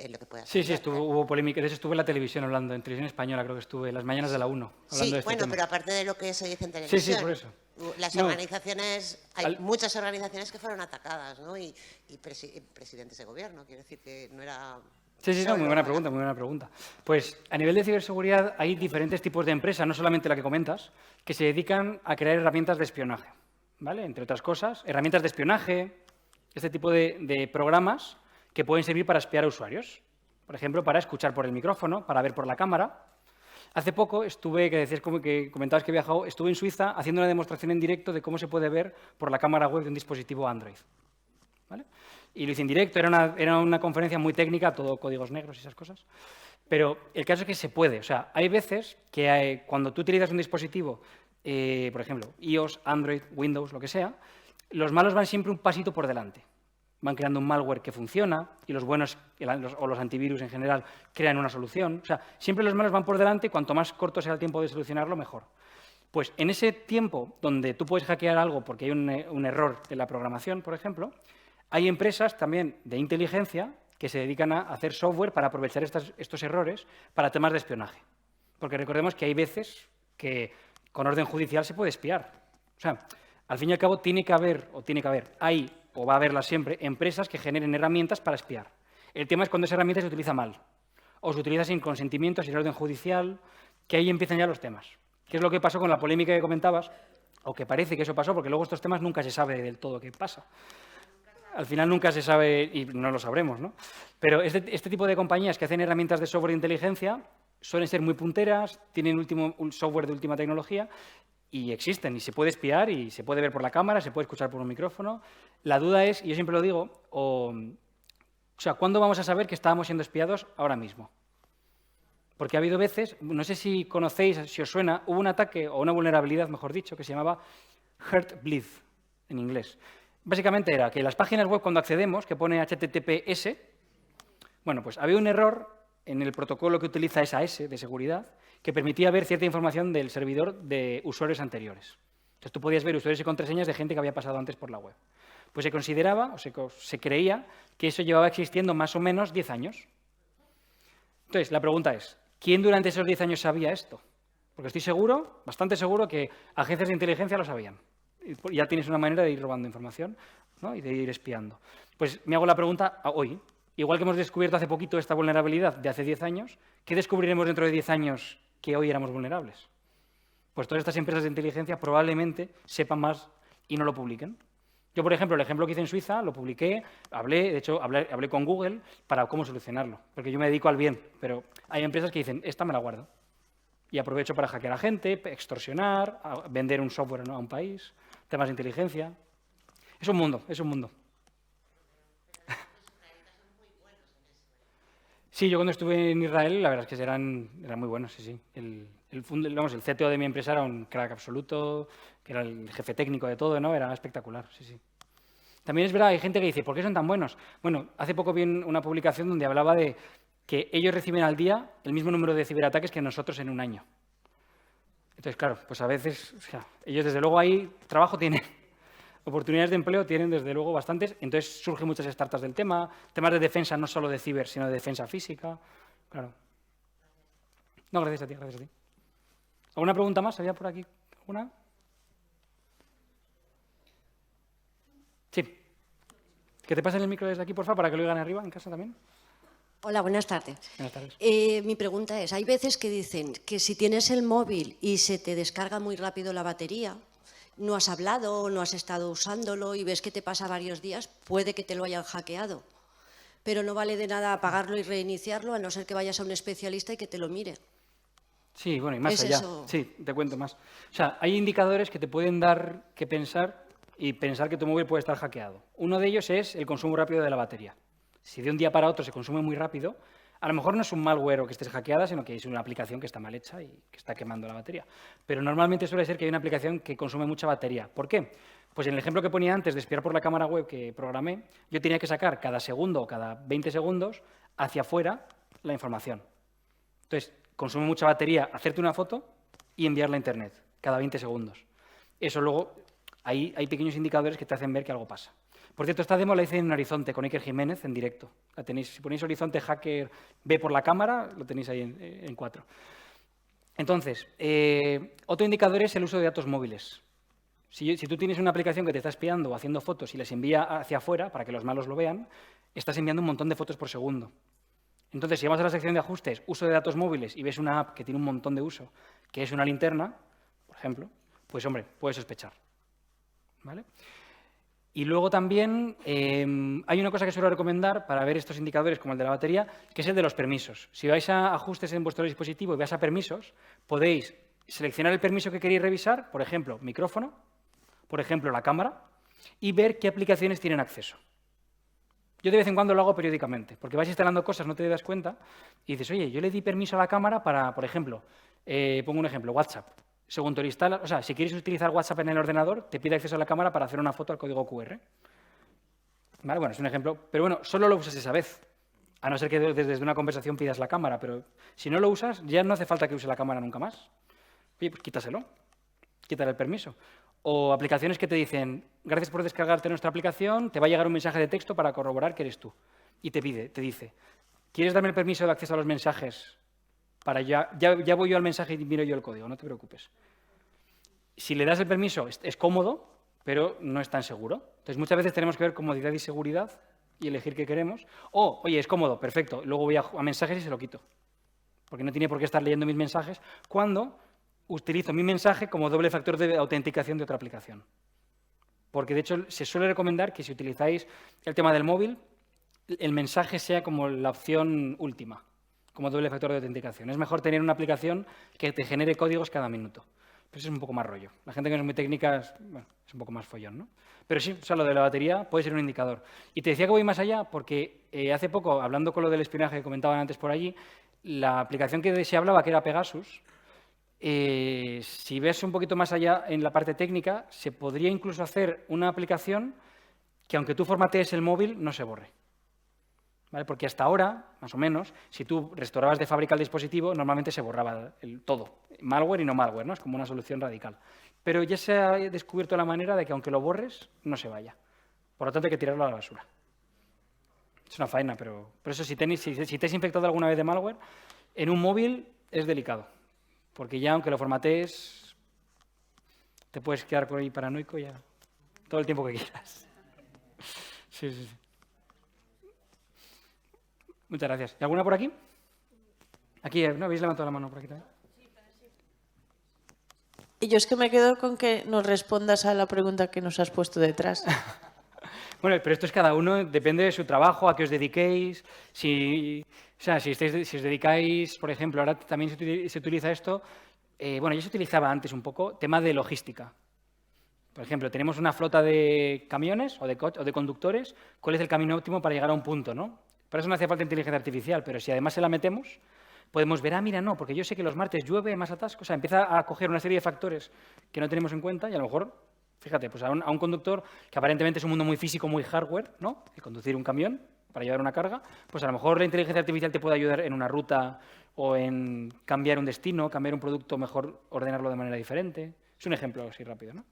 Lo que pueda Sí, hubo polémica. De hecho, estuve en la televisión hablando, en televisión española creo que estuve, en las mañanas de la 1, hablando de este bueno, tema. pero aparte de lo que se dice en Sí, televisión. sí, por eso. Las No. organizaciones, hay muchas organizaciones que fueron atacadas, ¿no? Y presidentes de gobierno, quiero decir que no era... Sí, sí, no, muy buena pregunta, muy buena pregunta. Pues a nivel de ciberseguridad hay diferentes tipos de empresas, no solamente la que comentas, que se dedican a crear herramientas de espionaje, ¿vale? Entre otras cosas, herramientas de espionaje, este tipo de programas que pueden servir para espiar a usuarios. Por ejemplo, para escuchar por el micrófono, para ver por la cámara. Hace poco estuve, que decías como que comentabas que he viajado, estuve en Suiza haciendo una demostración en directo de cómo se puede ver por la cámara web de un dispositivo Android, ¿vale? Y lo hice en directo, era una conferencia muy técnica, todo códigos negros y esas cosas. Pero el caso es que se puede. O sea, hay veces que cuando tú utilizas un dispositivo, por ejemplo, iOS, Android, Windows, lo que sea, los malos van siempre un pasito por delante. Van creando un malware que funciona y los buenos, o los antivirus en general, crean una solución. O sea, siempre los malos van por delante y cuanto más corto sea el tiempo de solucionarlo, mejor. Pues en ese tiempo donde tú puedes hackear algo porque hay un error en la programación, por ejemplo, hay empresas también de inteligencia que se dedican a hacer software para aprovechar estos errores para temas de espionaje. Porque recordemos que hay veces que con orden judicial se puede espiar. O sea, al fin y al cabo hay o va a haberlas siempre empresas que generen herramientas para espiar. El tema es cuando esa herramienta se utiliza mal o se utiliza sin consentimiento, sin orden judicial, que ahí empiezan ya los temas. ¿Qué es lo que pasó con la polémica que comentabas? O que parece que eso pasó, porque luego estos temas nunca se sabe del todo qué pasa. Al final nunca se sabe, y no lo sabremos, ¿no? Pero este tipo de compañías que hacen herramientas de software de inteligencia suelen ser muy punteras, tienen un software de última tecnología y existen, y se puede espiar, y se puede ver por la cámara, se puede escuchar por un micrófono. La duda es, y yo siempre lo digo, o sea, ¿cuándo vamos a saber que estábamos siendo espiados ahora mismo? Porque ha habido veces, no sé si conocéis, si os suena, hubo un ataque, o una vulnerabilidad, mejor dicho, que se llamaba Heartbleed, en inglés. Básicamente era que las páginas web cuando accedemos, que pone HTTPS, bueno, pues había un error en el protocolo que utiliza SAS de seguridad que permitía ver cierta información del servidor de usuarios anteriores. Entonces tú podías ver usuarios y contraseñas de gente que había pasado antes por la web. Pues se consideraba, o se creía, que eso llevaba existiendo más o menos 10 años. Entonces, la pregunta es, ¿quién durante esos 10 años sabía esto? Porque estoy seguro, bastante seguro, que agencias de inteligencia lo sabían. Y ya tienes una manera de ir robando información, ¿no? Y de ir espiando. Pues me hago la pregunta hoy. Igual que hemos descubierto hace poquito esta vulnerabilidad de hace 10 años, ¿qué descubriremos dentro de 10 años que hoy éramos vulnerables? Pues todas estas empresas de inteligencia probablemente sepan más y no lo publiquen. Yo, por ejemplo, el ejemplo que hice en Suiza, lo publiqué, hablé con Google para cómo solucionarlo, porque yo me dedico al bien, pero hay empresas que dicen, esta me la guardo. Y aprovecho para hackear a gente, extorsionar, vender un software a un país, temas de inteligencia. Es un mundo, es un mundo. Sí, yo cuando estuve en Israel, la verdad es que eran muy buenos, sí, sí. El CTO de mi empresa era un crack absoluto, que era el jefe técnico de todo, ¿no? Era espectacular, sí, sí. También es verdad, hay gente que dice, ¿por qué son tan buenos? Bueno, hace poco vi una publicación donde hablaba de que ellos reciben al día el mismo número de ciberataques que nosotros en un año. Entonces, claro, pues a veces, o sea, ellos desde luego ahí trabajo tienen, oportunidades de empleo tienen desde luego bastantes, entonces surgen muchas startups del tema, temas de defensa no solo de ciber, sino de defensa física, claro. No, gracias a ti, gracias a ti. ¿Alguna pregunta más? ¿Había por aquí alguna? Sí. Que te pasen el micro desde aquí, por favor, para que lo oigan arriba, en casa también. Hola, buenas tardes. Buenas tardes. Mi pregunta es, hay veces que dicen que si tienes el móvil y se te descarga muy rápido la batería, no has hablado, no has estado usándolo y ves que te pasa varios días, puede que te lo hayan hackeado. Pero no vale de nada apagarlo y reiniciarlo, a no ser que vayas a un especialista y que te lo mire. Sí, bueno, y más ¿Es allá. eso? Sí, te cuento más. O sea, hay indicadores que te pueden dar que pensar y pensar que tu móvil puede estar hackeado. Uno de ellos es el consumo rápido de la batería. Si de un día para otro se consume muy rápido, a lo mejor no es un malware o que estés hackeada, sino que es una aplicación que está mal hecha y que está quemando la batería. Pero normalmente suele ser que hay una aplicación que consume mucha batería. ¿Por qué? Pues en el ejemplo que ponía antes de espiar por la cámara web que programé, yo tenía que sacar cada segundo o cada 20 segundos hacia afuera la información. Entonces, consume mucha batería hacerte una foto y enviarla a Internet cada 20 segundos. Eso luego, hay pequeños indicadores que te hacen ver que algo pasa. Por cierto, esta demo la hice en Horizonte con Iker Jiménez en directo. La tenéis, si ponéis Horizonte Hacker ve por la cámara, lo tenéis ahí en 4. Entonces, otro indicador es el uso de datos móviles. Si tú tienes una aplicación que te está espiando o haciendo fotos y les envía hacia afuera para que los malos lo vean, estás enviando un montón de fotos por segundo. Entonces, si vas a la sección de ajustes, uso de datos móviles, y ves una app que tiene un montón de uso, que es una linterna, por ejemplo, pues, hombre, puedes sospechar. ¿Vale? Y luego también hay una cosa que suelo recomendar para ver estos indicadores como el de la batería, que es el de los permisos. Si vais a ajustes en vuestro dispositivo y vais a permisos, podéis seleccionar el permiso que queréis revisar, por ejemplo, micrófono, por ejemplo, la cámara, y ver qué aplicaciones tienen acceso. Yo de vez en cuando lo hago periódicamente, porque vas instalando cosas, no te das cuenta, y dices, oye, yo le di permiso a la cámara para, por ejemplo, pongo un ejemplo, WhatsApp. Según te lo instalas, o sea, si quieres utilizar WhatsApp en el ordenador, te pide acceso a la cámara para hacer una foto al código QR. ¿Vale? Bueno, es un ejemplo, pero bueno, solo lo usas esa vez. A no ser que desde una conversación pidas la cámara, pero si no lo usas, ya no hace falta que use la cámara nunca más. Oye, pues quítaselo, quítale el permiso. O aplicaciones que te dicen, gracias por descargarte nuestra aplicación, te va a llegar un mensaje de texto para corroborar que eres tú. Y te dice, ¿quieres darme el permiso de acceso a los mensajes? Para ya voy yo al mensaje y miro yo el código, no te preocupes. Si le das el permiso, es cómodo, pero no es tan seguro. Entonces, muchas veces tenemos que ver comodidad y seguridad y elegir qué queremos. O, oye, es cómodo, perfecto, luego voy a mensajes y se lo quito. Porque no tiene por qué estar leyendo mis mensajes cuando utilizo mi mensaje como doble factor de autenticación de otra aplicación. Porque, de hecho, se suele recomendar que si utilizáis el tema del móvil, el mensaje sea como la opción última, como doble factor de autenticación. Es mejor tener una aplicación que te genere códigos cada minuto. Pero eso es un poco más rollo. La gente que no es muy técnica bueno, es un poco más follón, ¿no? Pero sí, o sea, lo de la batería puede ser un indicador. Y te decía que voy más allá porque hace poco, hablando con lo del espionaje que comentaban antes por allí, la aplicación que se hablaba, que era Pegasus, si ves un poquito más allá en la parte técnica, se podría incluso hacer una aplicación que, aunque tú formatees el móvil, no se borre. ¿Vale? Porque hasta ahora, más o menos, si tú restaurabas de fábrica el dispositivo, normalmente se borraba todo, malware y no malware, ¿no? Es como una solución radical. Pero ya se ha descubierto la manera de que, aunque lo borres, no se vaya. Por lo tanto, hay que tirarlo a la basura. Es una faena, pero eso, si te has infectado alguna vez de malware, en un móvil es delicado. Porque ya, aunque lo formatees, te puedes quedar por ahí paranoico ya todo el tiempo que quieras. Sí. Muchas gracias. ¿Y alguna por aquí? Aquí, ¿no? ¿Habéis levantado la mano por aquí también? Y yo es que me quedo con que nos respondas a la pregunta que nos has puesto detrás. Bueno, pero esto es cada uno, depende de su trabajo, a qué os dediquéis. Si os dedicáis, por ejemplo, ahora también se utiliza esto, bueno, ya se utilizaba antes un poco, tema de logística. Por ejemplo, tenemos una flota de camiones o de conductores, ¿cuál es el camino óptimo para llegar a un punto, no? Para eso no hace falta inteligencia artificial, pero si además se la metemos, podemos ver, mira, no, porque yo sé que los martes llueve, más atasco, o sea, empieza a coger una serie de factores que no tenemos en cuenta y a lo mejor, fíjate, pues a un conductor que aparentemente es un mundo muy físico, muy hardware, ¿no? El conducir un camión para llevar una carga, pues a lo mejor la inteligencia artificial te puede ayudar en una ruta o en cambiar un destino, cambiar un producto, mejor ordenarlo de manera diferente. Es un ejemplo así rápido, ¿no?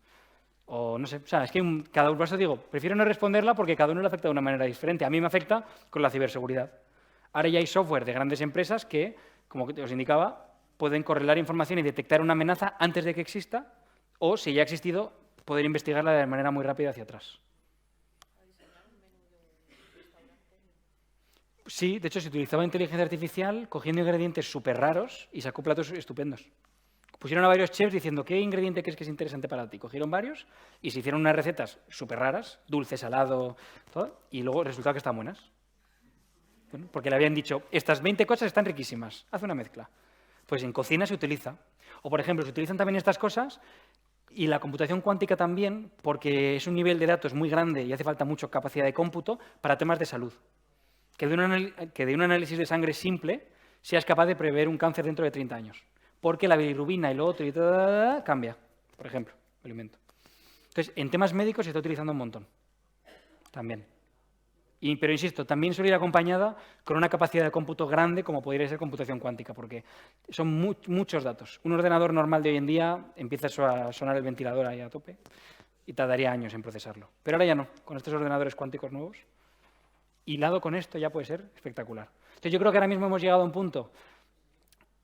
O no sé, o sea, es que cada uno, por eso digo, prefiero no responderla porque cada uno le afecta de una manera diferente. A mí me afecta con la ciberseguridad. Ahora ya hay software de grandes empresas que, como os indicaba, pueden correlar información y detectar una amenaza antes de que exista, o si ya ha existido, poder investigarla de manera muy rápida hacia atrás. Sí, de hecho, se utilizaba inteligencia artificial cogiendo ingredientes súper raros y sacó platos estupendos. Pusieron a varios chefs diciendo, ¿qué ingrediente crees que es interesante para ti? Cogieron varios y se hicieron unas recetas súper raras, dulce, salado, todo, y luego resultaba que estaban buenas. Bueno, porque le habían dicho, estas 20 cosas están riquísimas, haz una mezcla. Pues en cocina se utiliza. O, por ejemplo, se utilizan también estas cosas y la computación cuántica también, porque es un nivel de datos muy grande y hace falta mucha capacidad de cómputo para temas de salud. Que de un análisis de sangre simple seas capaz de prever un cáncer dentro de 30 años. Porque la bilirrubina y lo otro y cambia, por ejemplo, el alimento. Entonces, en temas médicos se está utilizando un montón, también. Pero insisto, también suele ir acompañada con una capacidad de cómputo grande, como podría ser computación cuántica, porque son muchos datos. Un ordenador normal de hoy en día empieza a sonar el ventilador ahí a tope y tardaría años en procesarlo. Pero ahora ya no, con estos ordenadores cuánticos nuevos, hilado con esto ya puede ser espectacular. Entonces, yo creo que ahora mismo hemos llegado a un punto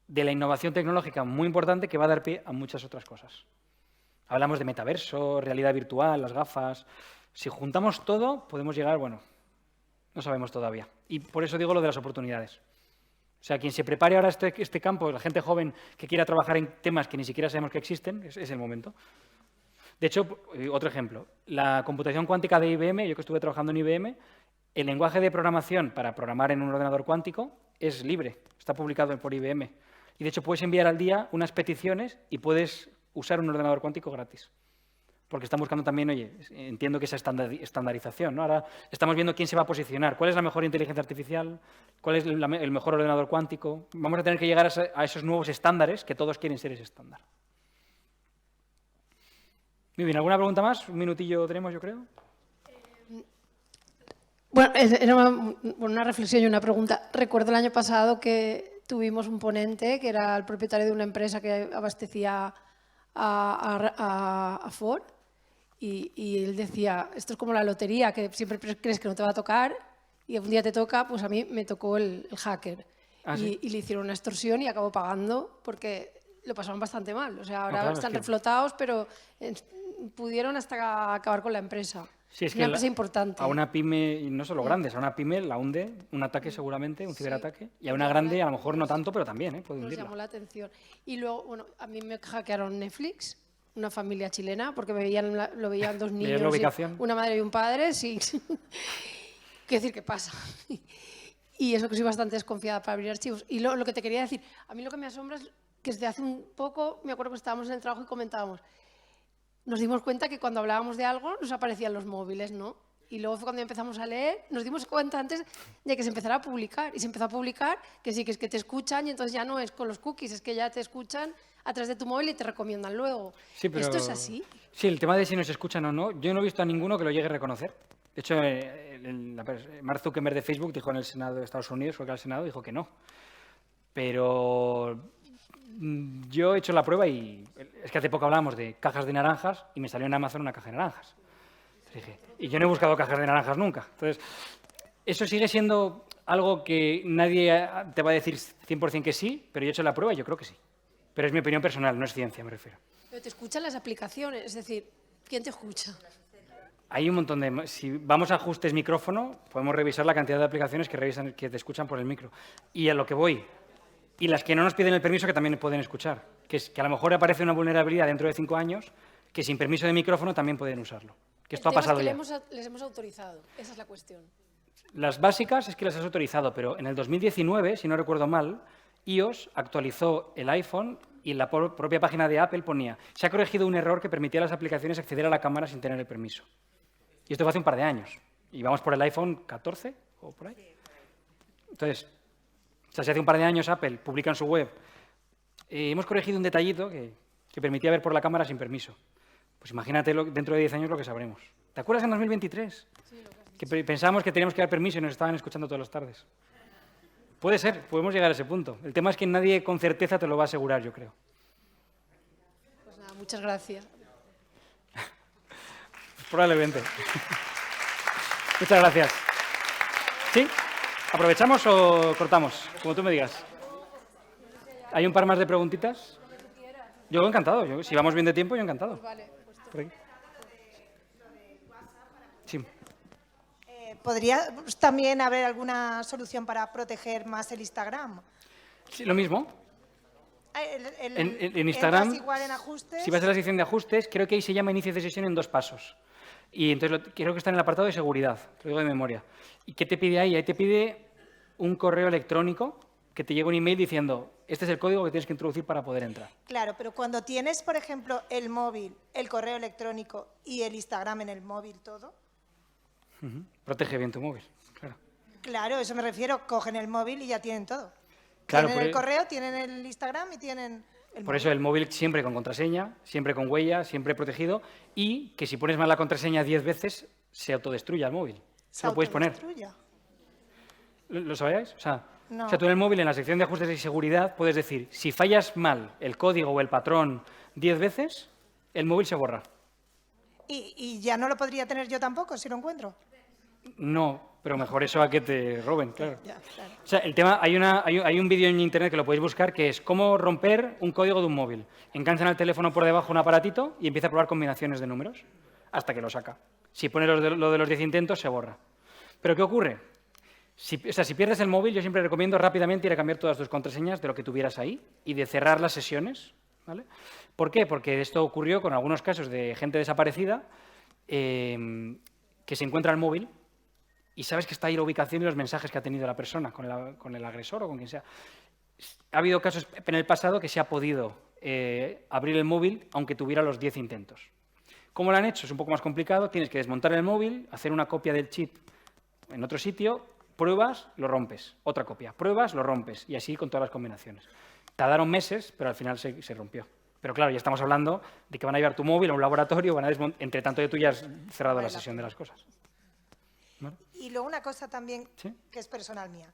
de la innovación tecnológica muy importante que va a dar pie a muchas otras cosas. Hablamos de metaverso, realidad virtual, las gafas. Si juntamos todo, podemos llegar, bueno, no sabemos todavía. Y por eso digo lo de las oportunidades. O sea, quien se prepare ahora este campo, la gente joven que quiera trabajar en temas que ni siquiera sabemos que existen, es el momento. De hecho, otro ejemplo, la computación cuántica de IBM, yo que estuve trabajando en IBM, el lenguaje de programación para programar en un ordenador cuántico es libre, está publicado por IBM. Y de hecho puedes enviar al día unas peticiones y puedes usar un ordenador cuántico gratis. Porque están buscando también, oye, entiendo que esa estandarización, ¿no? Ahora estamos viendo quién se va a posicionar, cuál es la mejor inteligencia artificial, cuál es el mejor ordenador cuántico. Vamos a tener que llegar a esos nuevos estándares que todos quieren ser ese estándar. Muy bien, ¿alguna pregunta más? Un minutillo tenemos, yo creo. Bueno, era una reflexión y una pregunta. Recuerdo el año pasado que tuvimos un ponente que era el propietario de una empresa que abastecía a Ford y él decía, esto es como la lotería, que siempre crees que no te va a tocar y un día te toca, pues a mí me tocó el hacker. ¿Ah, sí? Y le hicieron una extorsión y acabó pagando porque lo pasaron bastante mal. O sea, ahora claro, están es que... reflotados, pero pudieron hasta acabar con la empresa. Sí, es una que empresa importante. A una pyme, y no solo grandes, a una pyme la hunde un ataque seguramente, un ciberataque, y a una grande a lo mejor no tanto, pero también puede Nos hundirla. llamó la atención. Y luego, bueno, a mí me hackearon Netflix, una familia chilena, porque lo veían dos niños, la ubicación? una madre y un padre, sí. Quiero decir, ¿qué pasa? Y eso que soy bastante desconfiada para abrir archivos. Y lo que te quería decir, a mí lo que me asombra es que desde hace un poco, me acuerdo que estábamos en el trabajo y comentábamos, nos dimos cuenta que cuando hablábamos de algo nos aparecían los móviles, ¿no? Y luego fue cuando empezamos a leer, nos dimos cuenta antes de que se empezara a publicar. Y se empezó a publicar que sí, que es que te escuchan y entonces ya no es con los cookies, es que ya te escuchan a través de tu móvil y te recomiendan luego. Sí, pero... ¿Esto es así? Sí, el tema de si nos escuchan o no, yo no he visto a ninguno que lo llegue a reconocer. De hecho, Mark Zuckerberg de Facebook dijo en el Senado de Estados Unidos, fue que al Senado dijo que no. Pero yo he hecho la prueba y es que hace poco hablábamos de cajas de naranjas y me salió en Amazon una caja de naranjas. Dije, y yo no he buscado cajas de naranjas nunca. Entonces, eso sigue siendo algo que nadie te va a decir 100% que sí, pero yo he hecho la prueba y yo creo que sí. Pero es mi opinión personal, no es ciencia, me refiero. Pero te escuchan las aplicaciones, es decir, ¿quién te escucha? Hay un montón de... Si vamos a ajustes micrófono, podemos revisar la cantidad de aplicaciones que te escuchan por el micro. Y a lo que voy, y las que no nos piden el permiso que también pueden escuchar, que a lo mejor aparece una vulnerabilidad dentro de 5 años que sin permiso de micrófono también pueden usarlo. Que esto ha pasado ya. Les hemos autorizado, esa es la cuestión. Las básicas es que las has autorizado, pero en el 2019, si no recuerdo mal, iOS actualizó el iPhone y en la propia página de Apple ponía se ha corregido un error que permitía a las aplicaciones acceder a la cámara sin tener el permiso. Y esto fue hace un par de años. Y vamos por el iPhone 14 o por ahí. Entonces, o sea, si hace un par de años Apple publica en su web hemos corregido un detallito que permitía ver por la cámara sin permiso. Pues imagínate dentro de 10 años lo que sabremos. ¿Te acuerdas en 2023? Sí, que pensábamos que teníamos que dar permiso y nos estaban escuchando todas las tardes. Puede ser, podemos llegar a ese punto. El tema es que nadie con certeza te lo va a asegurar, yo creo. Pues nada, muchas gracias. Probablemente. Muchas gracias. ¿Sí? ¿Aprovechamos o cortamos? Como tú me digas. ¿Hay un par más de preguntitas? Yo encantado. Si vamos bien de tiempo, yo encantado. Por aquí. Sí. ¿Podría también haber alguna solución para proteger más el Instagram? Sí, lo mismo. En Instagram, igual en ajustes. Si vas a la sección de ajustes, creo que ahí se llama inicio de sesión en 2 pasos. Y entonces creo que está en el apartado de seguridad, te lo digo de memoria. ¿Y qué te pide ahí? Ahí te pide un correo electrónico que te llegue un email diciendo este es el código que tienes que introducir para poder entrar. Claro, pero cuando tienes, por ejemplo, el móvil, el correo electrónico y el Instagram en el móvil todo. Protege bien tu móvil, claro. Claro, eso me refiero, cogen el móvil y ya tienen todo. Claro, tienen el correo, tienen el Instagram y tienen el Por móvil. eso el móvil siempre con contraseña, siempre con huella, siempre protegido y que si pones mal la contraseña 10 veces se autodestruya el móvil. Se lo puedes poner. ¿Lo sabíais? No. O sea, tú en el móvil, en la sección de ajustes y seguridad, puedes decir, si fallas mal el código o el patrón 10 veces, el móvil se borra. ¿Y ya no lo podría tener yo tampoco si lo encuentro? No, pero mejor eso a que te roben, claro. Ya, claro. O sea, el tema, hay un vídeo en internet que lo podéis buscar que es cómo romper un código de un móvil. Enganchan al teléfono por debajo un aparatito y empieza a probar combinaciones de números hasta que lo saca. Si pone lo de los 10 intentos, se borra. ¿Pero qué ocurre? Si pierdes el móvil, yo siempre recomiendo rápidamente ir a cambiar todas tus contraseñas de lo que tuvieras ahí y de cerrar las sesiones, ¿vale? ¿Por qué? Porque esto ocurrió con algunos casos de gente desaparecida que se encuentra el móvil y sabes que está ahí la ubicación y los mensajes que ha tenido la persona con el agresor o con quien sea. Ha habido casos en el pasado que se ha podido abrir el móvil aunque tuviera los 10 intentos. ¿Cómo lo han hecho? Es un poco más complicado. Tienes que desmontar el móvil, hacer una copia del chip en otro sitio, pruebas, lo rompes. Otra copia. Pruebas, lo rompes. Y así con todas las combinaciones. Tardaron meses, pero al final se rompió. Pero claro, ya estamos hablando de que van a llevar tu móvil a un laboratorio, van a entre tanto de tú ya has cerrado la sesión de las cosas. ¿Vale? Y luego una cosa también ¿Sí? que es personal mía.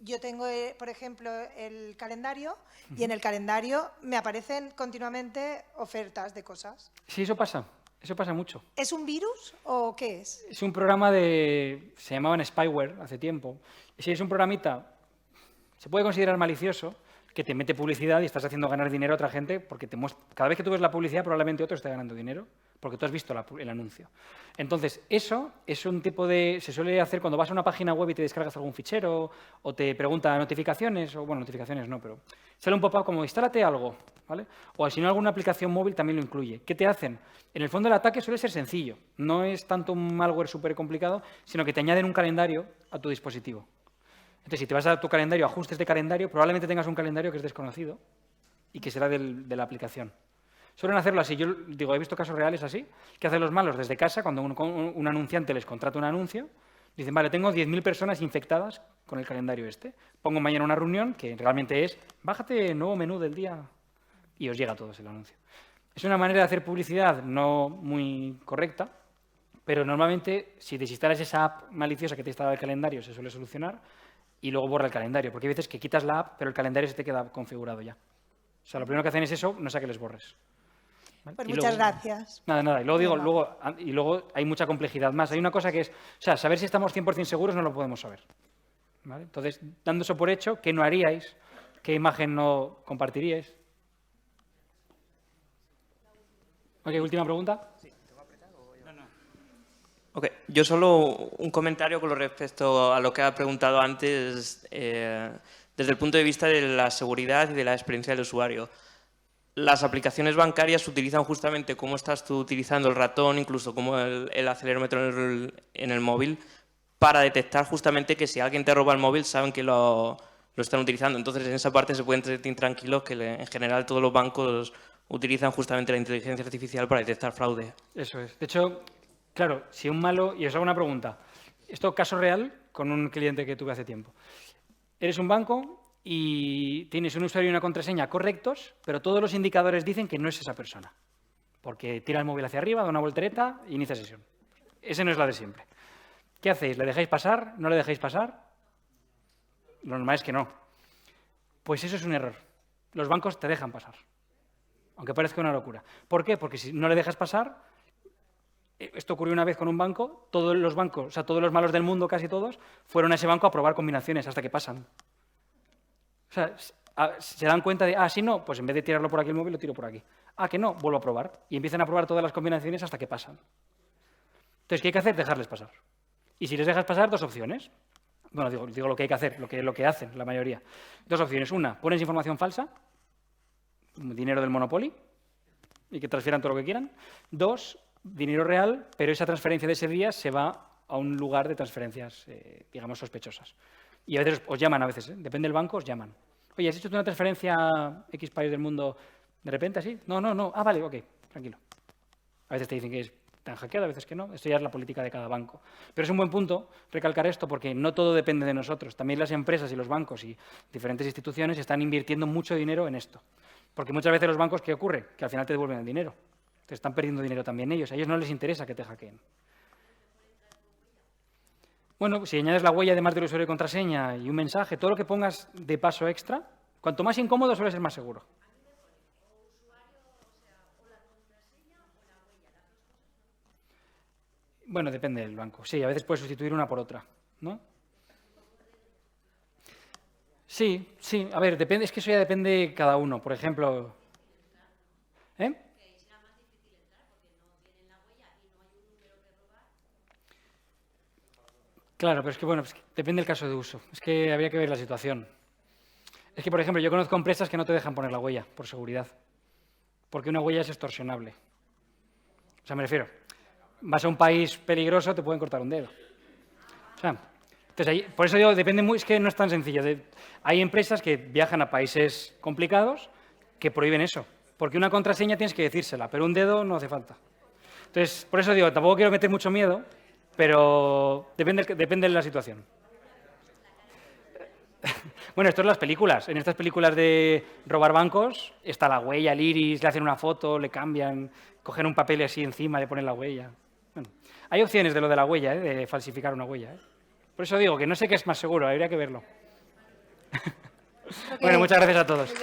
Yo tengo, por ejemplo, el calendario y en el calendario me aparecen continuamente ofertas de cosas. Sí, eso pasa mucho. ¿Es un virus o qué es? Es un programa se llamaban spyware hace tiempo. Y si es un programita, se puede considerar malicioso, que te mete publicidad y estás haciendo ganar dinero a otra gente porque cada vez que tú ves la publicidad probablemente otro esté ganando dinero porque tú has visto el anuncio. Entonces, eso es un tipo se suele hacer cuando vas a una página web y te descargas algún fichero o te pregunta notificaciones, o bueno, notificaciones no, pero sale un pop-up como instálate algo, ¿vale? O si no, alguna aplicación móvil también lo incluye. ¿Qué te hacen? En el fondo el ataque suele ser sencillo, no es tanto un malware súper complicado, sino que te añaden un calendario a tu dispositivo. Entonces, si te vas a tu calendario, ajustes de calendario, probablemente tengas un calendario que es desconocido y que será de la aplicación. Suelen hacerlo así. Yo digo, he visto casos reales así, que hacen los malos desde casa, cuando un anunciante les contrata un anuncio, dicen, vale, tengo 10.000 personas infectadas con el calendario este. Pongo mañana una reunión que realmente es, bájate el nuevo menú del día y os llega a todos el anuncio. Es una manera de hacer publicidad no muy correcta, pero normalmente si desinstalas esa app maliciosa que te instala el calendario se suele solucionar y luego borra el calendario, porque hay veces que quitas la app, pero el calendario se te queda configurado ya. O sea, lo primero que hacen es eso, no es a que les borres. ¿Vale? Pues Y muchas luego, gracias. Nada. Y luego hay mucha complejidad más. Hay una cosa que es, o sea, saber si estamos 100% seguros no lo podemos saber. ¿Vale? Entonces, dando eso por hecho, ¿qué no haríais? ¿Qué imagen no compartiríais? Ok, última pregunta. Okay. Yo solo un comentario con respecto a lo que ha preguntado antes desde el punto de vista de la seguridad y de la experiencia del usuario. Las aplicaciones bancarias utilizan justamente cómo estás tú utilizando el ratón, incluso como el acelerómetro en el móvil, para detectar justamente que si alguien te roba el móvil saben que lo están utilizando. Entonces, en esa parte se pueden sentir tranquilos que en general todos los bancos utilizan justamente la inteligencia artificial para detectar fraude. Eso es. De hecho, claro, si un malo... Y os hago una pregunta. Esto caso real con un cliente que tuve hace tiempo. Eres un banco y tienes un usuario y una contraseña correctos, pero todos los indicadores dicen que no es esa persona. Porque tira el móvil hacia arriba, da una voltereta e inicia sesión. Ese no es la de siempre. ¿Qué hacéis? ¿Le dejáis pasar? ¿No le dejáis pasar? Lo normal es que no. Pues eso es un error. Los bancos te dejan pasar. Aunque parezca una locura. ¿Por qué? Porque si no le dejas pasar, esto ocurrió una vez con un banco, todos los bancos, o sea, todos los malos del mundo, casi todos, fueron a ese banco a probar combinaciones hasta que pasan. O sea, se dan cuenta de, sí, no, pues en vez de tirarlo por aquí el móvil, lo tiro por aquí. Que no, vuelvo a probar. Y empiezan a probar todas las combinaciones hasta que pasan. Entonces, ¿qué hay que hacer? Dejarles pasar. Y si les dejas pasar, dos opciones. Bueno, digo lo que hay que hacer, lo que hacen la mayoría. Dos opciones. Una, pones información falsa, dinero del Monopoly, y que transfieran todo lo que quieran. Dos, dinero real, pero esa transferencia de ese día se va a un lugar de transferencias, digamos, sospechosas. Y a veces os llaman, depende del banco, os llaman. Oye, ¿has hecho una transferencia a X país del mundo de repente así? No. Vale, ok, tranquilo. A veces te dicen que están hackeado, a veces que no. Esto ya es la política de cada banco. Pero es un buen punto recalcar esto porque no todo depende de nosotros. También las empresas y los bancos y diferentes instituciones están invirtiendo mucho dinero en esto. Porque muchas veces los bancos, ¿qué ocurre? Que al final te devuelven el dinero. Te están perdiendo dinero también ellos. A ellos no les interesa que te hackeen. Bueno, si añades la huella además del usuario y contraseña y un mensaje, todo lo que pongas de paso extra, cuanto más incómodo suele ser más seguro. Bueno, depende del banco. Sí, a veces puedes sustituir una por otra, ¿no? Sí, sí. A ver, depende, es que eso ya depende de cada uno. Por ejemplo... ¿Eh? Claro, pero es que, bueno, pues, depende del caso de uso. Es que habría que ver la situación. Es que, por ejemplo, yo conozco empresas que no te dejan poner la huella, por seguridad. Porque una huella es extorsionable. O sea, me refiero, vas a un país peligroso, te pueden cortar un dedo. O sea, entonces, ahí, por eso digo, depende muy, es que no es tan sencillo. Hay empresas que viajan a países complicados que prohíben eso. Porque una contraseña tienes que decírsela, pero un dedo no hace falta. Entonces, por eso digo, tampoco quiero meter mucho miedo, pero depende de la situación. Bueno, esto es las películas. En estas películas de robar bancos está la huella, el iris, le hacen una foto, le cambian, cogen un papel así encima, le ponen la huella. Bueno, hay opciones de lo de la huella, de falsificar una huella. Por eso digo que no sé qué es más seguro, habría que verlo. Bueno, muchas gracias a todos.